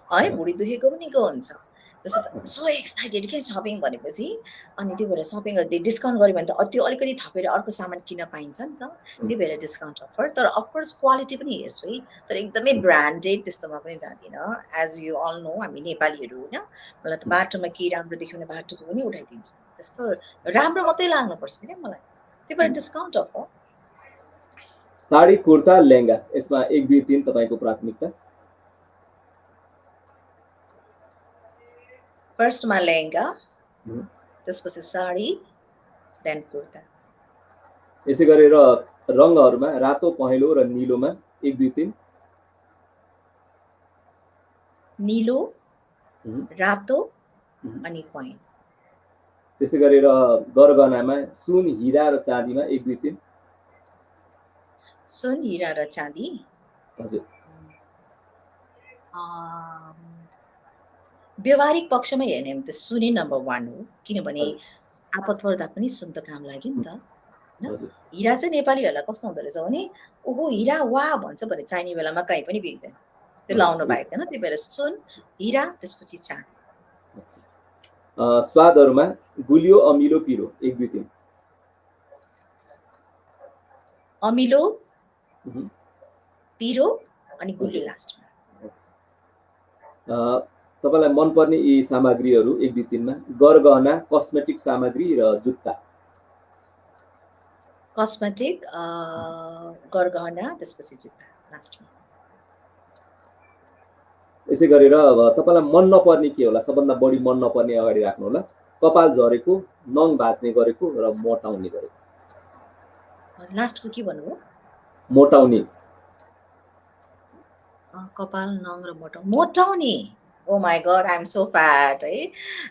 C: है भुँडी दुखेको पनि निको हुन्छ सो एक्साइटेड के सपिङ भनेपछि अनि त्यो भएर सपिङ गर्दै डिस्काउन्ट गर्यो भने त त्यो अलिकति थपेर अर्को सामान किन्न पाइन्छ नि त त्यही भएर डिस्काउन्ट अफर तर अफकोर्स क्वालिटी पनि हेर्छु है तर एकदमै ब्रान्डेड त्यस्तोमा पनि जाँदिनँ एज यु अल नो हामी नेपालीहरू होइन मलाई त बाटोमा के राम्रो देख्यो भने बाटोको पनि उठाइदिन्छु त्यस्तो राम्रो मात्रै लाग्नुपर्छ क्या मलाई त्यही भएर डिस्काउन्ट अफर
B: साडी कुर्ता लेहंगा यसमा 1 2 3 तपाईको प्राथमिकता
C: फर्स्टमा लेहेङ्गा त्यसपछि साडी देन कुर्ता
B: यसै गरेर रङहरुमा रातो पहेँलो र नीलोमा 1 2 3
C: नीलो रातो अनि पहेँलो
B: त्यसै गरेर गरगहनामा सुन हीरा र चाँदीमा 1 2 3
C: सुन हीरा र चाँदी
B: हजुर
C: व्यवहारिक पक्षमा हेर्ने भने त सुनै नम्बर 1 हो किनभने आपत पर्दा पनि सुन त काम लाग्यो नि त हैन हीरा चाहिँ नेपालीहरुलाई कस्तो हुँदो रहेछ भने ओहो हीरा वा भन्छ भने चाहिने बेलामा कहीँ पनि बिग्दैन त्यो लाउनु भएको हैन त्यही भएर सुन हीरा त्यसपछि चाँदी
B: स्वादहरुमा गुलियो अमिलो पिरो 1 2 3
C: अमिलो पिरो अनि गुलियो लास्टमा
B: तपाईलाई मन पर्ने यी सामग्रीहरु 1 2 3 मा गरगहना कस्मेटिक सामग्री र जुत्ता
C: कस्मेटिक गरगहना त्यसपछि जुत्ता लास्टमा
B: यसै गरेर तपाईलाई मन नपर्ने के होला सबभन्दा बढी मन नपर्ने अगाडि राख्नु होला कपाल झरेको नङ भाज्ने गरेको र मोटाउने गरेको
C: लास्टको के भन्नुभयो
B: मोटाउने
C: कपाल नङ र मोटाउने Oh my god, I'm so fat. Eh?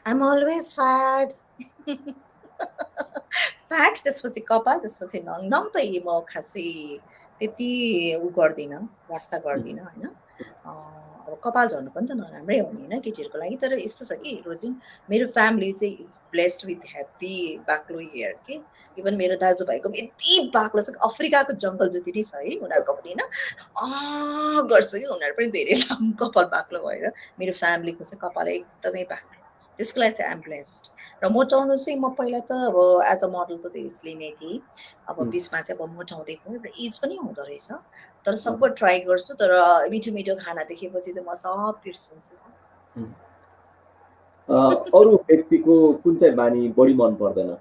C: I'm always fat. Fat, त्यसपछि कपाल त्यसपछि नङ नङ त म खासै त्यति उ गर्दिन वास्ता गर्दिन हैन अब कपाल झर्नु पनि त नराम्रै हो नि हैन केटीहरुको लागि तर यस्तो छ कि रोजिन मेरो फ्यामिली चाहिँ इज ब्लेस्ड विथ ह्याप्पी बाक्लो हेयर के इभन मेरो दाजुभाइको पनि यति बाक्लो छ अफ्रिकाको जंगल जति नै छ है उनीहरुको पनि हैन गर्छ कि उनीहरु पनि धेरै लामो कपाल बाक्लो भएर मेरो फ्यामिलीको चाहिँ कपाल एकदमै बाक्लो त्यसको लागि चाहिँ आइ एम ब्लेस्ड र मोटाउनु चाहिँ म पहिला त अब एज अ मोडल त धेरै स्लिम नै थिएँ अब बिचमा चाहिँ अब मोटाउँदै गएँ र एज पनि हुँदो रहेछ तर सबै ट्राई गर्छु तर मिठो मिठो खाना देखेपछि त म सब बिर्सिन्छु
B: अरु व्यक्तिको कुन चाहिँ बानी बढी मन पर्दैन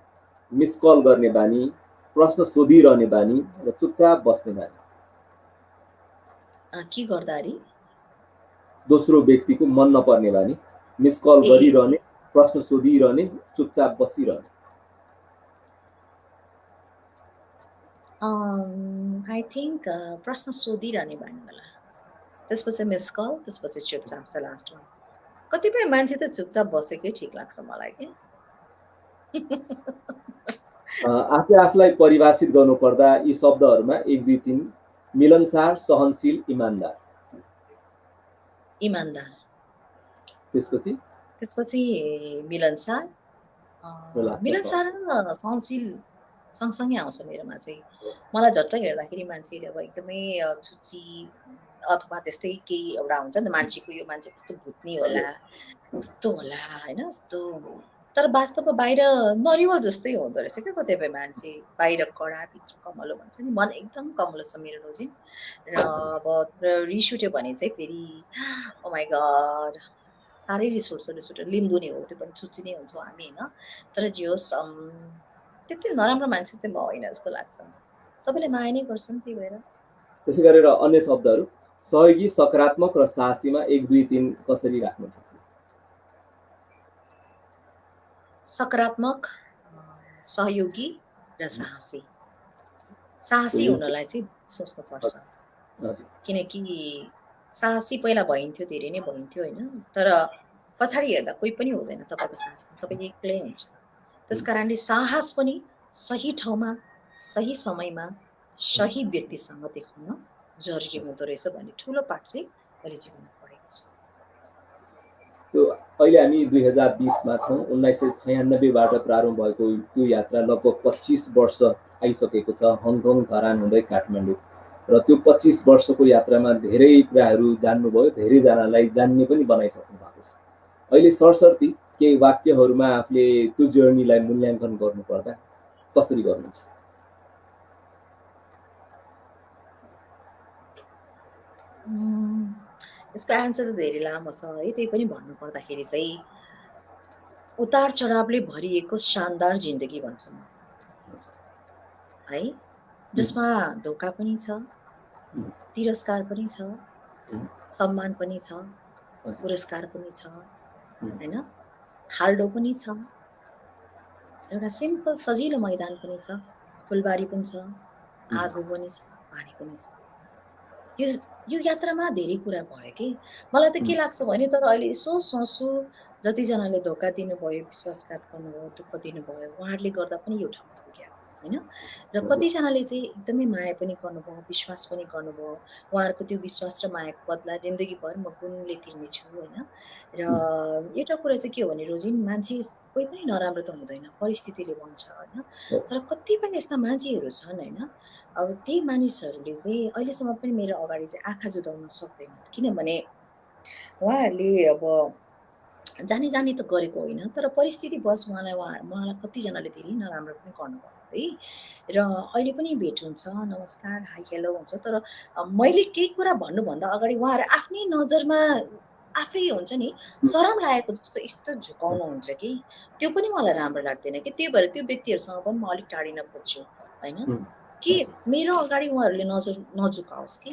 B: मिस कल गर्ने बानी प्रश्न सोधिरहने बानी र चुपचाप बस्ने बानी
C: के गर्दाखेरि
B: दोस्रो व्यक्तिको मन नपर्ने बानी मिस कल गरिरहने प्रश्न सोधिरहने चुपचाप बसिरहने
C: आई थिंक प्रश्न सोधिरहने बानी होला त्यसपछि मिस कल त्यसपछि चुपचाप छ लास्टमा कतिपय मान्छे त चुपचाप बसेकै ठीक लाग्छ मलाई के
B: आफै आफूलाई परिभाषित गर्नु पर्दा यी शब्दहरुमा 1 2 3 मिलनसार सहनशील इमानदार
C: इमानदार
B: त्यसपछि
C: मिलनसार मिलनसार र सहनशील सँगसँगै आउँछ मेरोमा चाहिँ मलाई झट्ट हेर्दाखेरि मान्छेले अब एकदमै छुच्ची अथवा त्यस्तै केही एउटा हुन्छ नि मान्छेको यो मान्छे कस्तो भुत्नी होला कस्तो होला हैन यस्तो तर वास्तवमा बाहिर नरिवल जस्तै हुँदो रहेछ क्या कतिपय मान्छे बाहिर कडा भित्र कमलो भन्छ नि मन एकदम कमलो छ मेरो रोजिन र अब रिस उठ्यो भने चाहिँ फेरि ओ माइ गॉड साह्रै रिस उठ्छ लिम्बू नै हो त्यो पनि छुच्ची नै हुन्छ हामी हैन तर जे होस् त्यति नराम्रो मान्छे चाहिँ म होइन जस्तो लाग्छ सबैले माया नै गर्छन् त्यही भएर
B: त्यसै गरेर अन्य शब्दहरु सहयोगी सकारात्मक र साहसीमा 1 2 3 कसरी राख्नु छ
C: सकारात्मक सहयोगी र साहसी हुनलाई चाहिँ सोच्नु पर्छ किनकि साहसी पहिला भइन्थ्यो धेरै नै भइन्थ्यो हैन तर पछाडी हेर्दा कोही पनि हुँदैन तपाईको साथमा तपाई एक्लै हुन्छ त्यसकारणले साहस पनि सही ठाउँमा सही समयमा सही व्यक्तिसँग देखाउन जरुरी हुँदो रहेछ भन्ने ठूलो पाठ चाहिँ मैले जीवनमा पढेको छु
B: त्यो अहिले हामी 2020 मा छौं 1996 बाट प्रारम्भ भएको त्यो यात्रा लगभग 25 वर्ष आइसकेको छ हङकङ धरान हुँदै काठमाडौँ र त्यो 25 वर्षको यात्रामा धेरै कुराहरू जान्नुभयो धेरै जनालाई जान्ने पनि बनाइसक्नु भएको छ अहिले सरसर्ती केही वाक्यहरूमा आफूले त्यो जर्नीलाई मूल्याङ्कन गर्नुपर्दा कसरी गर्नुहुन्छ?
C: यसको एन्सर त धेरै लामो छ है। त्यही पनि भन्नुपर्दाखेरि चाहिँ उतार चढावले भरिएको शानदार जिन्दगी भन्छु म है, जसमा धोका पनि छ, तिरस्कार पनि छ, सम्मान पनि छ, पुरस्कार पनि छ हैन, खाल्डो पनि छ, एउटा सिम्पल सजिलो मैदान पनि छ, फुलबारी पनि छ, आगो पनि छ, पानी पनि छ। यो यात्रामा धेरै कुरा भयो कि मलाई त के लाग्छ भने, तर अहिले यसो सोच्छु जतिजनाले धोका दिनुभयो, विश्वासघात गर्नुभयो, दुःख दिनुभयो, उहाँहरूले गर्दा पनि यो ठाउँमा पुग्यो हैन। र कतिजनाले चाहिँ एकदमै माया पनि गर्नुभयो, विश्वास पनि गर्नुभयो। उहाँहरूको त्यो विश्वास र मायाको बदला जिन्दगीभर म गुणले तिर्नेछु हैन। र एउटा कुरा चाहिँ के हो भने रोजिन, मान्छे कोही पनि नराम्रो त हुँदैन, परिस्थितिले भन्छ हैन। तर कतिपय यस्ता मान्छेहरू छन् हैन, अब त्यही मानिसहरूले चाहिँ अहिलेसम्म पनि मेरो अगाडि चाहिँ आँखा जुदाउन सक्दैनन्। किनभने उहाँहरूले अब जानी जानी त गरेको होइन, तर परिस्थितिवश उहाँलाई कतिजनाले धेरै नराम्रो पनि गर्नुभयो है। र अहिले पनि भेट हुन्छ, नमस्कार, हाई हेलो हुन्छ। तर मैले केही कुरा भन्नुभन्दा अगाडि उहाँहरू आफ्नै नजरमा आफै हुन्छ नि शरम लागेको जस्तो यस्तो झुकाउनुहुन्छ कि त्यो पनि मलाई राम्रो लाग्दैन कि। त्यही भएर त्यो व्यक्तिहरूसँग पनि म अलिक टाढिन खोज्छु होइन, कि मेरो अगाडि उहाँहरूले नजर नझुकाओस् कि।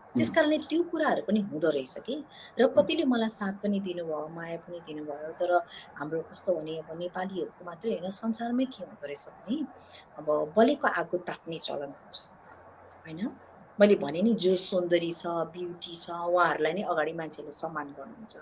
C: त्यसकारणले त्यो कुराहरू पनि हुँदो रहेछ कि। र कतिले मलाई साथ पनि दिनुभयो, माया पनि दिनुभयो। तर हाम्रो कस्तो भने अब नेपालीहरूको मात्रै होइन, संसारमै के हुँदो रहेछ भने अब बलेको आगो ताप्ने चलन हुन्छ होइन। मैले भने नि, जो सुन्दरी छ, ब्युटी छ, उहाँहरूलाई नै अगाडि मान्छेले सम्मान गर्नुहुन्छ।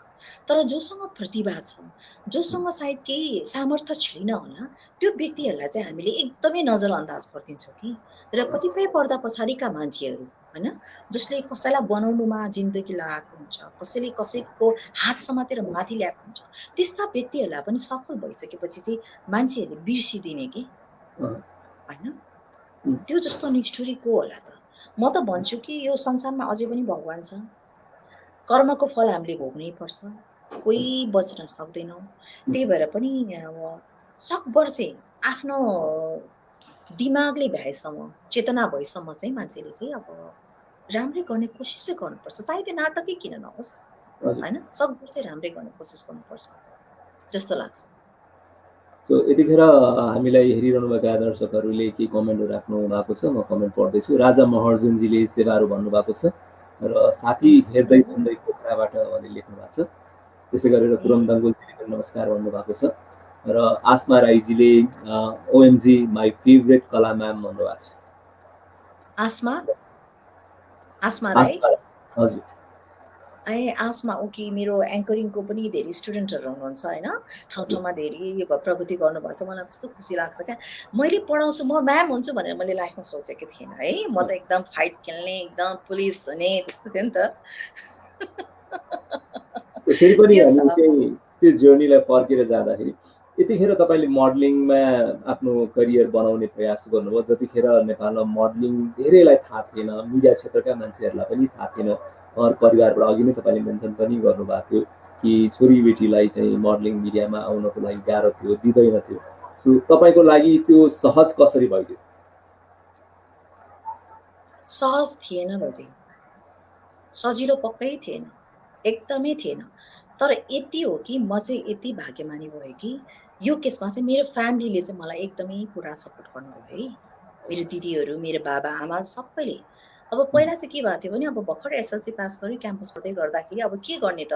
C: तर जोसँग प्रतिभा छ, जोसँग सायद केही सामर्थ्य छैन होला, त्यो व्यक्तिहरूलाई चाहिँ हामीले एकदमै नजरअन्दाज गरिदिन्छौँ कि। र कतिपय पर्दा पछाडिका मान्छेहरू होइन, जसले कसैलाई बनाउनुमा जिन्दगी लगाएको हुन्छ, कसैले कसैको हात समातेर माथि ल्याएको हुन्छ, त्यस्ता व्यक्तिहरूलाई पनि सफल भइसकेपछि चाहिँ मान्छेहरूले बिर्सिदिने कि होइन। त्यो जस्तो निष्ठुरी को होला त? म त भन्छु कि यो संसारमा अझै पनि भगवान छ। कर्मको फल हामीले भोग्नै पर्छ, कोही बच्न सक्दैनौँ। त्यही भएर पनि अब सकभर चाहिँ आफ्नो दिमागले भ्याएसम्म, चेतना भएसम्म चाहिँ मान्छेले चाहिँ अब राम्रै गर्ने कोसिस चाहिँ गर्नुपर्छ, चाहे त्यो नाटकै किन नहोस् होइन। सकभर चाहिँ राम्रै गर्ने कोसिस गर्नुपर्छ जस्तो लाग्छ।
B: सो यतिखेर हामीलाई हेरिरहनुभएका दर्शकहरूले केही कमेन्टहरू राख्नु भएको छ, म कमेन्ट पढ्दैछु। राजा महर्जुनजीले सेवाहरू भन्नुभएको छ र साथी हेर्दै सुन्दै पोखराबाट उहाँले लेख्नु भएको छ। त्यसै गरेर पुरम दङ्गुलजीले पनि नमस्कार भन्नुभएको छ। र आसमा राईजीले ओएमजी माई फेभरेट कला म्याम भन्नुभएको छ।
C: आसमा राई
B: हजुर।
C: आसमा ओके, मेरो एङ्करिङको पनि धेरै स्टुडेन्टहरू हुनुहुन्छ होइन, ठाउँ ठाउँमा धेरै प्रगति गर्नुभएको छ। मलाई कस्तो खुसी लाग्छ क्या। मैले पढाउँछु, म म्याम हुन्छु भनेर मैले लाइफमा सोचेको थिएन है। म त एकदम फाइट खेल्ने, एकदम पुलिस हुने त्यस्तो थियो नि त।
B: फेरि पनि हामी चाहिँ त्यो जर्नीलाई फर्केर जाँदाखेरि यतिखेर तपाईँले मोडलिङमा आफ्नो करियर बनाउने प्रयास गर्नुभयो, जतिखेर नेपालमा मोडलिङ धेरैलाई थाहा थिएन, मिडिया क्षेत्रका मान्छेहरूलाई पनि थाहा थिएन। घर परिवारबाट अघि नै तपाईँले मेन्सन पनि गर्नुभएको थियो कि छोरीबेटीलाई चाहिँ मोडलिङ मिडियामा आउनको लागि गाह्रो थियो, दिँदैन थियो। सो तपाईँको लागि त्यो सहज कसरी भयो?
C: सहज थिएन रोजी, सजिलो पक्कै थिएन, एकदमै थिएन। तर यति हो कि म चाहिँ यति भाग्यमानी भएँ कि यो केसमा चाहिँ मेरो फ्यामिलीले चाहिँ मलाई एकदमै पुरा सपोर्ट गर्नुभयो है। मेरो दिदीहरू, मेरो बाबा आमा सबैले। अब पहिला चाहिँ के भएको थियो भने, अब भर्खर एसएलसी पास गरी क्याम्पस पढ्दै गर्दाखेरि अब के गर्ने त,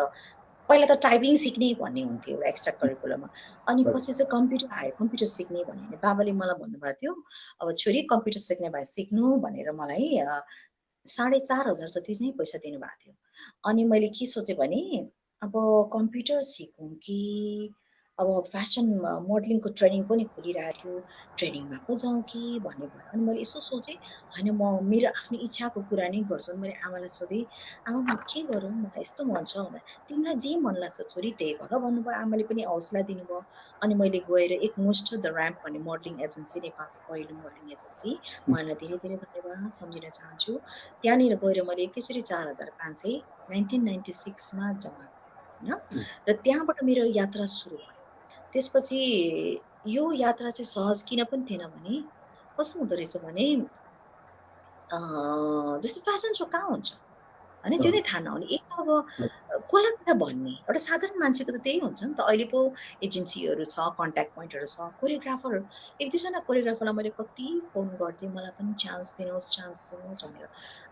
C: पहिला त टाइपिङ सिक्ने भन्ने हुन्थ्यो एउटा एक्स्ट्रा करिकुलममा। अनि पछि चाहिँ कम्प्युटर आयो, कम्प्युटर सिक्ने भने बाबाले मलाई भन्नुभएको थियो, अब छोरी कम्प्युटर सिक्ने भए सिक्नु भनेर मलाई 4,500 जति चाहिँ पैसा दिनुभएको थियो। अनि मैले के सोचेँ भने, अब कम्प्युटर सिकौँ कि अब फेसन मोडलिङको ट्रेनिङ पनि खोलिरहेको थियो, ट्रेनिङमा पो जाउँ कि भन्ने भयो। अनि मैले यसो सोचेँ, होइन म मेरो आफ्नो इच्छाको कुरा नै गर्छु। मैले आमालाई सोधेँ, आमा म के गरौँ, मलाई यस्तो मन छ भन्दा, तिमीलाई जे मन लाग्छ छोरी त्यही गर भन्नुभयो। आमाले पनि हौसला दिनुभयो। अनि मैले गएर एकमुष्ट द ऱ्याम्प भन्ने मोडलिङ एजेन्सी, नेपालको पहिलो मोडलिङ एजेन्सी, उहाँलाई धेरै धेरै धन्यवाद सम्झिन चाहन्छु। त्यहाँनिर गएर मैले एकैचोटि 4,500 1996 मा जम्मा गरेँ होइन र त्यहाँबाट मेरो यात्रा सुरु भयो त्यसपछि यो यात्रा चाहिँ सहज किन पनि थिएन भने कस्तो हुँदो रहेछ भने जस्तै फेसन सो कहाँ हुन्छ होइन त्यो नै थाहा नहुने एक त अब कसलाई कुरा भन्ने एउटा साधारण मान्छेको त त्यही हुन्छ नि त अहिले पो एजेन्सीहरू छ कन्ट्याक्ट पोइन्टहरू छ कोरियोग्राफरहरू एक दुईजना कोरियोग्राफरलाई मैले कति फोन गर्थेँ मलाई पनि चान्स दिनुहोस् भनेर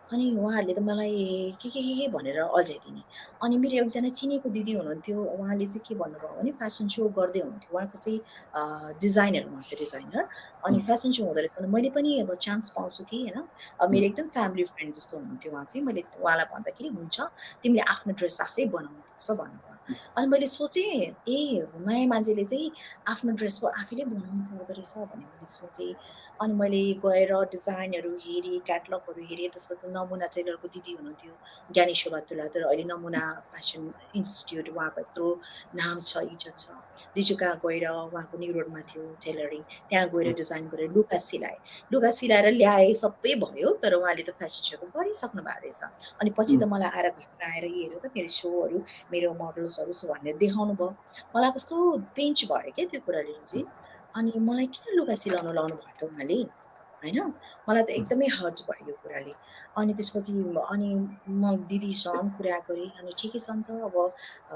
C: अनि उहाँहरूले त मलाई के भनेर अल्झाइदिने अनि मेरो एकजना चिनेको दिदी हुनुहुन्थ्यो उहाँले चाहिँ के भन्नुभयो भने फेसन सो गर्दै हुनुहुन्थ्यो उहाँको चाहिँ डिजाइनर उहाँ चाहिँ डिजाइनर अनि फेसन सो हुँदो रहेछ मैले पनि अब चान्स पाउँछु कि होइन अब मेरो एकदम फ्यामिली फ्रेन्ड जस्तो हुनुहुन्थ्यो उहाँ चाहिँ मैले उहाँलाई भन्दाखेरि हुन्छ तिमीले आफ्नो ड्रेस आफै बनाउनुपर्छ भन्नुभयो अनि मैले सोचेँ ए नयाँ मान्छेले चाहिँ आफ्नो ड्रेसको आफैले बनाउनु पर्दो रहेछ भने मैले सोचेँ अनि मैले गएर डिजाइनहरू हेरेँ क्याटलगहरू हेरेँ त्यसपछि नमुना टेलरको दिदी हुनुहुन्थ्यो ज्ञानी शोभा तुलाधर अहिले नमुना फेसन इन्स्टिट्युट उहाँको यत्रो नाम छ इज्जत छ दिजुका गएर उहाँको न्यु रोडमा थियो टेलरिङ त्यहाँ गएर डिजाइन गरेर लुगा सिलाएर ल्याए सबै भयो तर उहाँले त फेसन सो त गरिसक्नु भएको रहेछ अनि पछि त मलाई आएर घरमा आएर हेऱ्यो त मेरो सोहरू मेरो मोडल्सहरू भनेर देखाउनु भयो मलाई कस्तो पेन्च भयो क्या त्यो कुराले चाहिँ अनि मलाई किन लुगा सिलाउनु लाउनु भयो त उहाँले होइन मलाई त एकदमै हर्ट भयो यो कुराले अनि त्यसपछि अनि म दिदीसँग कुरा गरेँ अनि ठिकै छ नि त अब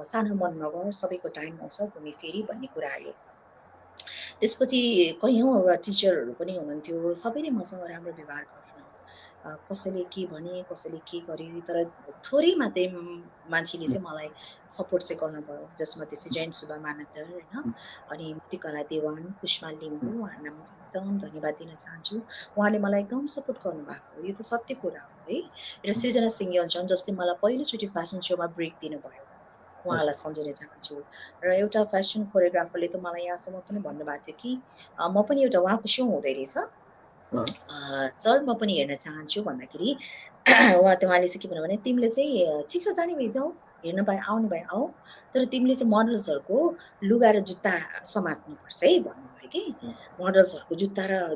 C: सानो मन नगर सबैको टाइम आउँछ घुमी फेरि भन्ने कुरा आयो त्यसपछि कैयौँ एउटा टिचरहरू पनि हुनुहुन्थ्यो सबैले मसँग राम्रो व्यवहार गरेन कसैले के भने कसैले के गर्यो तर थोरै मात्रै मान्छेले चाहिँ मलाई सपोर्ट चाहिँ गर्नुभयो जसमध्ये चाहिँ जयन्त सुब्बा मानन्दर होइन अनि मुक्तिकला देवान पुष्पा लिम्बू उहाँहरूलाई एकदम धन्यवाद दिन चाहन्छु उहाँले मलाई एकदम सपोर्ट गर्नुभएको यो त सत्य कुरा हो है र सृजना सिंह योन्चन जसले मलाई पहिलोचोटि फेसन सोमा ब्रेक दिनुभयो उहाँलाई सम्झिन चाहन्छु र एउटा फेसन कोरियोग्राफरले त मलाई यहाँसम्म पनि भन्नुभएको थियो कि म पनि एउटा उहाँको सो हुँदै रहेछ सर म पनि हेर्न चाहन्छु भन्दाखेरि उहाँले चाहिँ के भन्नु भने तिमीले चाहिँ ठिक छ जाने भए जाऊ हेर्न भए आउने भए आऊ तर तिमीले चाहिँ मोडल्सहरूको लुगा र जुत्ता समात्नुपर्छ है भन्नुभयो कि मोडल्सहरूको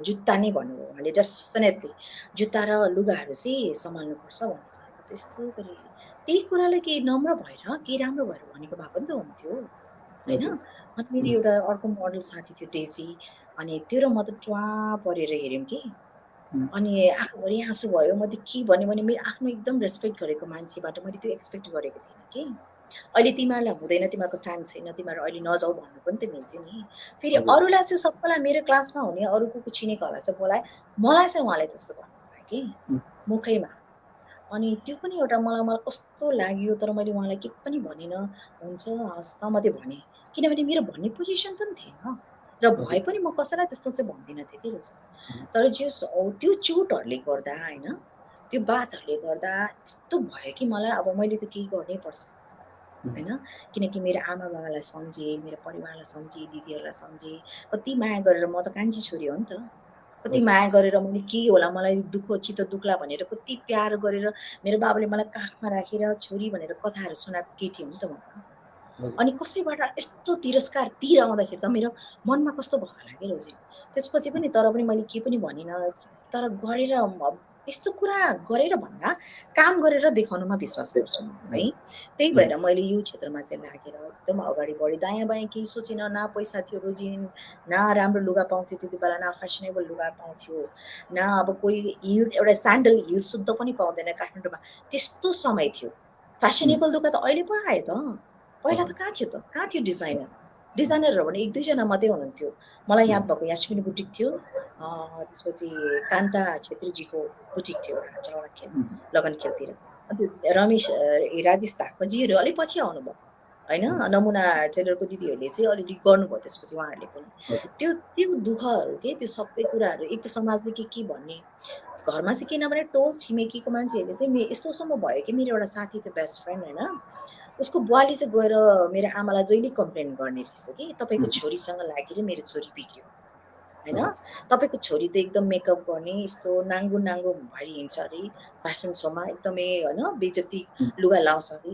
C: जुत्ता नै भन्नुभयो उहाँले डेफिनेटली जुत्ता र लुगाहरू चाहिँ सम्हाल्नुपर्छ भन्नुभयो त्यस्तो गरी त्यही कुरालाई केही नम्र भएर केही राम्रो भएर भनेको भए पनि त हुन्थ्यो होइन अनि मेरो एउटा अर्को मोडल साथी थियो डेजी अनि त्यो र म त ट्वा परेर हेऱ्यौँ कि अनि आँखाभरि आँसु भयो म त के भन्यो भने मेरो आफ्नो एकदम रेस्पेक्ट गरेको मान्छेबाट मैले त्यो एक्सपेक्ट गरेको थिइनँ कि अहिले तिमीहरूलाई हुँदैन तिमीहरूको टाइम छैन तिमीहरू अहिले नजाऊ भन्नु पनि त मिल्थ्यो नि फेरि अरूलाई चाहिँ सबैलाई मेरो क्लासमा हुने अरू को चिनेकोहरूलाई चाहिँ बोलाए मलाई चाहिँ उहाँले त्यस्तो भन्नुभयो कि मुखैमा अनि त्यो पनि एउटा मलाई कस्तो लाग्यो तर मैले उहाँलाई के पनि भनिनँ हुन्छ हस् त म त्यो भनेँ किनभने मेरो भन्ने पोजिसन पनि थिएन र भए पनि म कसैलाई त्यस्तो चाहिँ भन्दिनँ थिएँ कि रोज तर त्यो चोटहरूले गर्दा होइन त्यो बातहरूले गर्दा यस्तो भयो कि मलाई अब मैले त केही गर्नै पर्छ होइन किनकि मेरो आमा बाबालाई सम्झेँ मेरो परिवारलाई सम्झेँ दिदीहरूलाई सम्झेँ कति माया गरेर म त कान्छी छोरी हो नि त कति माया गरेर मैले के होला मलाई दुःख चित्त दुख्ला भनेर कति प्यार गरेर मेरो बाबाले मलाई काखमा राखेर छोरी भनेर कथाहरू सुनाएको केटी हो नि त म त अनि कसैबाट यस्तो तिरस्कार तिर आउँदाखेरि त मेरो मनमा कस्तो भयो होला कि रोजी त्यसपछि पनि तर पनि मैले के पनि भनिनँ तर गरेर यस्तो कुरा गरेर भन्दा काम गरेर देखाउनुमा विश्वास गर्छु है त्यही भएर मैले यो क्षेत्रमा चाहिँ लागेर एकदम अगाडि बढेँ दायाँ बायाँ केही सोचेन न पैसा थियो रोजी न राम्रो लुगा पाउँथ्यो त्यति बेला न फेसनेबल लुगा पाउँथ्यो न अब कोही हिल एउटा स्यान्डल हिल शुद्ध पनि पाउँदैन काठमाडौँमा त्यस्तो समय थियो फेसनेबल लुगा त अहिले पो आयो त पहिला त कहाँ थियो डिजाइनरहरू भने एक दुईजना मात्रै हुनुहुन्थ्यो मलाई याद भएको यास्मिन बुटिक थियो त्यसपछि कान्ता छेत्रीजीको बुटिक थियो एउटा चौरा खेल लगन खेलतिर अन्त रमेश राजेश धाकपजीहरू अलिक पछि आउनुभयो होइन नमुना टेलरको दिदीहरूले चाहिँ अलिअलि गर्नुभयो त्यसपछि उहाँहरूले पनि त्यो दुःखहरू के त्यो सबै कुराहरू एक त समाजले के भन्ने घरमा चाहिँ किनभने टोल छिमेकीको मान्छेहरूले चाहिँ यस्तोसम्म भयो कि मेरो एउटा साथी थियो बेस्ट फ्रेन्ड होइन उसको बुवाले चाहिँ गएर मेरो आमालाई जहिले कम्प्लेन गर्ने रहेछ कि तपाईँको छोरीसँग लागेर मेरो छोरी बिग्रियो होइन तपाईँको छोरी त एकदम मेकअप गर्ने यस्तो नाङ्गो भएर हिँड्छ अरे फेसन सोमा एकदमै होइन बेइज्जती लुगा लाउँछ अरे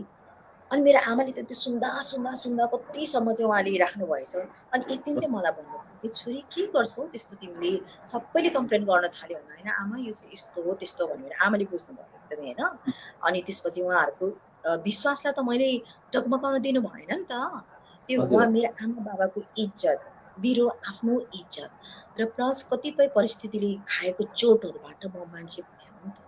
C: अनि मेरो आमाले त त्यो सुन्दा कतिसम्म चाहिँ उहाँले राख्नु भएछ अनि एक दिन चाहिँ मलाई भन्नुभयो छोरी के गर्छौ त्यस्तो तिमीले सबैले कम्प्लेन गर्न थाल्यो होइन आमा यो चाहिँ यस्तो हो त्यस्तो भनेर आमाले बुझ्नुभयो एकदमै होइन अनि त्यसपछि उहाँहरूको विश्वासलाई त मैले डगमगाउन दिनु भएन नि त। त्यो
B: हजुर।
C: उहाँ मेरो आमा बाबाको इज्जत, मेरो आफ्नो इज्जत र प्लस कतिपय परिस्थितिले खाएको चोटहरूबाट म मान्छे बने हो नि त।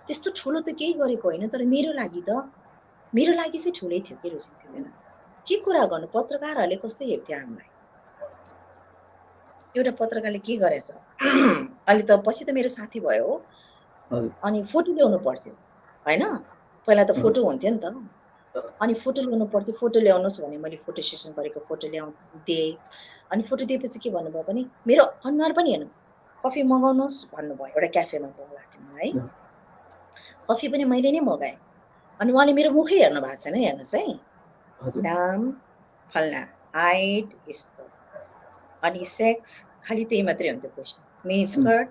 C: त्यस्तो ठुलो त केही गरेको होइन, तर मेरो लागि चाहिँ ठुलै थियो के रोजिन त्यो बेला। के कुरा गर्नु, पत्रकारहरूले कस्तो हेर्थ्यो हामीलाई। एउटा पत्रकारले के गरेछ अहिले त पछि त मेरो साथी भयो हो।
B: हजुर।
C: अनि फोटो ल्याउनु पर्थ्यो होइन, पहिला त
B: हजुर।
C: फोटो हुन्थ्यो नि त। अनि फोटो ल्याउनु पर्थ्यो, फोटो ल्याउनुहोस् भने मैले फोटो सेसन गरेको फोटो दिएँ। अनि फोटो दिएपछि के भन्नुभयो भने मेरो अनुहार पनि हेर्नु, कफी मगाउनुहोस् भन्नुभयो। एउटा क्याफेमा बोलाएको थियो मलाई, कफी पनि मैले नै मगाएँ। अनि उहाँले मेरो मुखै हेर्नु भएको छैन, हेर्नुहोस् है।
B: हजुर।
C: नाम फल्ना, हाइट यस्तो, अनि सेक्स खालि त्यही मात्रै हुन्थ्यो क्वेसन। मिनी स्कर्ट,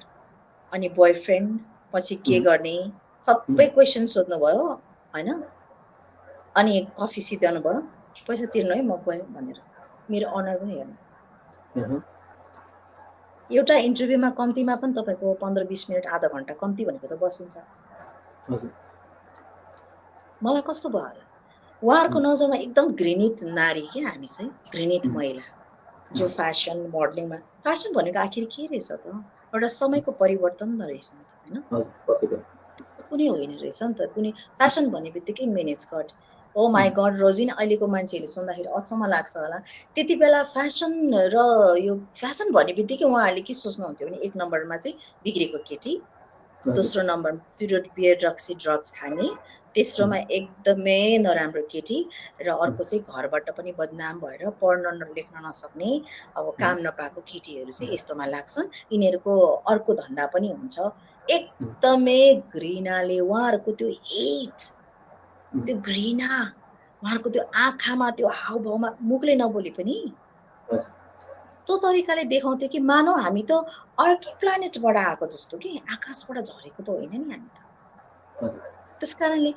C: अनि बोयफ्रेन्ड, पछि के गर्ने, सबै क्वेसन सोध्नुभयो होइन। अनि कफी सिध्याउनु भयो, पैसा तिर्नु है म गएँ भनेर। मेरो अनुहार पनि हेर्नु। एउटा इन्टरभ्यूमा कम्तीमा पनि तपाईँको 15-20 मिनट आधा घन्टा कम्ती भनेको त बसिन्छ। मलाई कस्तो भयो, उहाँहरूको नजरमा एकदम घृणित नारी के हामी चाहिँ, घृणित महिला जो फेसन मोडलिङमा। फेसन भनेको आखिर के रहेछ त, एउटा समयको परिवर्तन त रहेछ नि त होइन, कुनै होइन रहेछ नि त। कुनै फेसन भन्ने बित्तिकै mini skirt, oh my god Rojin, अहिलेको मान्छेहरूले सुन्दाखेरि अचम्म लाग्छ होला। त्यति बेला फेसन र यो फेसन भन्ने बित्तिकै उहाँहरूले के सोच्नुहुन्थ्यो भने, एक नम्बरमा चाहिँ बिग्रेको केटी, दोस्रो नम्बरमा पिरियड बियर रक्सी ड्रग्स खाने, तेस्रोमा एकदमै नराम्रो केटी, र अर्को चाहिँ घरबाट पनि बदनाम भएर पढ्न लेख्न नसक्ने, अब काम नपाएको केटीहरू चाहिँ यस्तोमा लाग्छन्। यिनीहरूको अर्को धन्दा पनि हुन्छ। एकदमै घृणाले उहाँहरूको त्यो हेट, त्यो घृणा, उहाँहरूको त्यो आँखामा, त्यो हावभावमा, मुखले नबोले पनि यस्तो तरिकाले देखाउँथ्यो कि मानौ हामी त अर्कै प्लानेटबाट आएको जस्तो कि, आकाशबाट झरेको त होइन नि हामी त। त्यस कारणले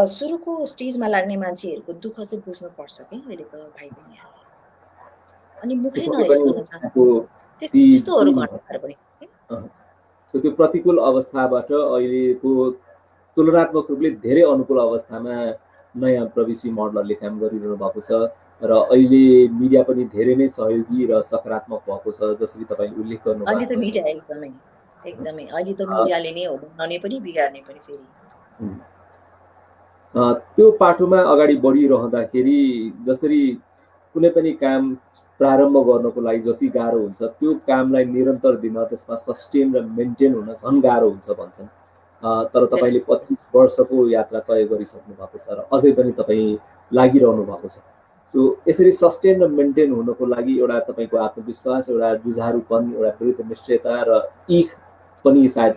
C: सुरुको स्टेजमा लाग्ने मान्छेहरूको दुःख चाहिँ बुझ्नुपर्छ कि अहिलेको भाइ बहिनीहरूले। अनि मुखै नहेरिकन त्यस्तोहरू घटनाहरू पनि
B: त्यो प्रतिकूल अवस्थाबाट अहिलेको तुलनात्मक रूपले धेरै अनुकूल अवस्थामा नयाँ प्रवेशी मोडलहरूले काम गरिरहनु भएको छ र अहिले मिडिया पनि धेरै नै सहयोगी र सकारात्मक भएको छ, जसरी तपाईले उल्लेख गर्नुभएको छ।
C: अहिले त मिडिया एकदमै अहिले त मिडियाले नै हो बनाउने पनि बिगार्ने पनि फेरि।
B: त्यो पाटोमा अगाडि बढिरहँदाखेरि जसरी कुनै पनि काम प्रारम्भ गर्नको लागि जति गाह्रो हुन्छ, त्यो कामलाई निरन्तर दिन, त्यसमा सस्टेन र मेन्टेन हुन झन् गाह्रो हुन्छ भन्छन्। तर तपाईले 25 वर्षको यात्रा तय गरिसक्नु भएको छ र अझै पनि तपाईँ लागिरहनु भएको छ। सो यसरी सस्टेन र मेन्टेन हुनको लागि एउटा तपाईँको आत्मविश्वास, एउटा जुझारुपन, एउटा दृढ निश्चयता र इख पनि सायद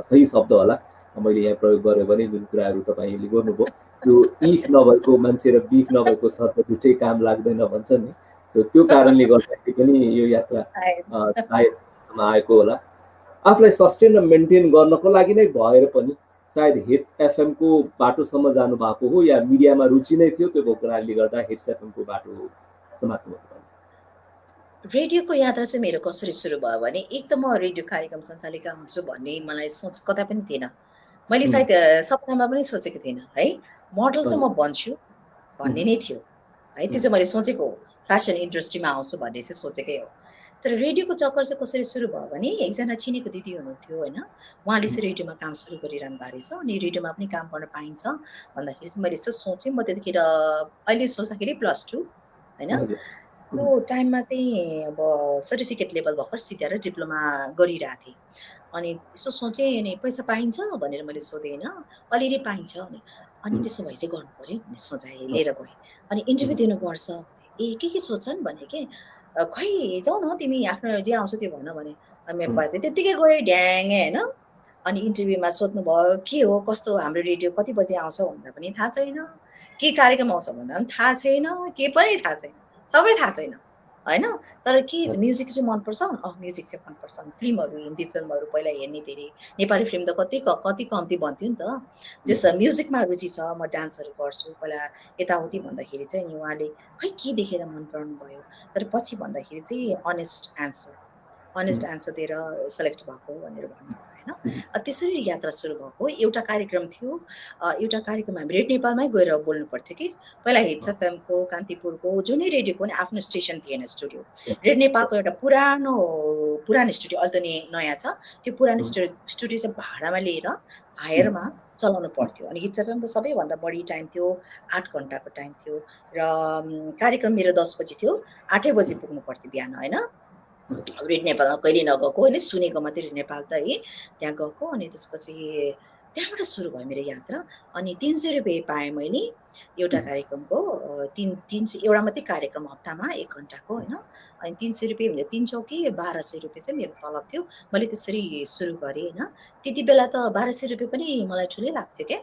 B: सही शब्द होला मैले यहाँ प्रयोग गरेँ भने, जुन कुराहरू तपाईँले गर्नुभयो, त्यो इख नभएको मान्छे र बिख नभएको सर्त दुइटै काम लाग्दैन भन्छ नि। त्यो कारणले गर्दाखेरि पनि यो यात्रा सायदसम्म आएको होला। आफूलाई सस्टेन र मेन्टेन गर्नको लागि नै भएर पनि सायद हिट्स एफएमको बाटोसम्म जानु भएको हो, या मिडियामा रुचि नै थियो, त्यो कुराले गर्दा हिट्स एफएमको बाटो समात्नु भएको?
C: रेडियोको यात्रा चाहिँ मेरो कसरी सुरु भयो भने, एक त म रेडियो कार्यक्रम सञ्चालिका हुन्छु भन्ने मलाई सोच कता पनि थिएन। मैले सायद सपनामा पनि सोचेको थिएन है, मोडल चाहिँ म बन्छु भन्ने नै थियो है। त्यो चाहिँ मैले सोचेको हो, फेसन इन्डस्ट्रीमा आउँछु भन्ने चाहिँ सोचेकै हो। तर रेडियोको चक्कर चाहिँ कसरी सुरु भयो भने, एकजना चिनेको दिदी हुनुहुन्थ्यो होइन, उहाँले चाहिँ रेडियोमा काम सुरु गरिरहनु भएको रहेछ। अनि रेडियोमा पनि काम गर्न पाइन्छ भन्दाखेरि चाहिँ मैले यस्तो सोचेँ। म त्यतिखेर अहिले सोच्दाखेरि +2 होइन, त्यो टाइममा चाहिँ अब सर्टिफिकेट लेभल भर्खर सिध्याएर डिप्लोमा गरिरहेको थिएँ। अनि यसो सोचेँ, अनि पैसा पाइन्छ भनेर मैले सोधेँ होइन, अलिअलि पाइन्छ अनि त्यसो भए चाहिँ गर्नु पऱ्यो भन्ने सोचाएँ, लिएर गएँ। अनि इन्टरभ्यू दिनुपर्छ, के सोध्छन् भने के, खै जाऊ न तिमी आफ्नो जे आउँछ त्यो भन भने। अनि त्यत्तिकै गएँ ड्याङै होइन। अनि इन्टरभ्यूमा सोध्नुभयो के हो कस्तो, हाम्रो रेडियो कति बजी आउँछ भन्दा पनि थाहा छैन, के कार्यक्रम आउँछ भन्दा पनि थाहा छैन, के पनि थाहा छैन, सबै थाहा छैन होइन। तर के म्युजिक चाहिँ मनपर्छ, म्युजिक चाहिँ मनपर्छ। फिल्महरू, हिन्दी फिल्महरू पहिला हेर्ने धेरै, नेपाली फिल्म त कति कम्ती बन्थ्यो नि त। जस म्युजिकमा रुचि छ, म डान्सहरू गर्छु पहिला यताउति भन्दाखेरि चाहिँ नि उहाँले खै के देखेर मन पराउनु भयो। तर पछि भन्दाखेरि चाहिँ अनेस्ट एन्सर दिएर सेलेक्ट भएको भनेर भन्नुभयो होइन। होइन त्यसरी यात्रा सुरु भएको एउटा कार्यक्रम थियो एउटा कार्यक्रम हामी रेड नेपालमै गएर बोल्नु पर्थ्यो कि पहिला हिट्स एफएमको कान्तिपुरको जुनै रेडियोको पनि आफ्नो स्टेसन थिएन स्टुडियो रेड नेपालको एउटा पुरानो स्टुडियो अहिले त नयाँ छ त्यो पुरानो स्टुडियो चाहिँ भाडामा लिएर हायरमा चलाउनु पर्थ्यो अनि हिट्स एफएमको सबैभन्दा बढी टाइम थियो 8 घन्टाको टाइम थियो र कार्यक्रम मेरो 10 बजी थियो 8 बजी पुग्नु पर्थ्यो बिहान होइन रेड नेपालमा कहिले नगएको होइन सुनेको मात्रै रेड नेपाल त है त्यहाँ गएको अनि त्यसपछि त्यहाँबाट सुरु भयो मेरो यात्रा अनि 300 रुपियाँ पाएँ मैले एउटा कार्यक्रमको एउटा मात्रै कार्यक्रम हप्तामा 1 घन्टाको होइन अनि 300 रुपियाँ भन्दा 3 चौकी 1200 रुपियाँ चाहिँ मेरो तलब थियो मैले त्यसरी सुरु गरेँ होइन त्यति बेला त 1200 रुपियाँ पनि मलाई ठुलै लाग्थ्यो क्या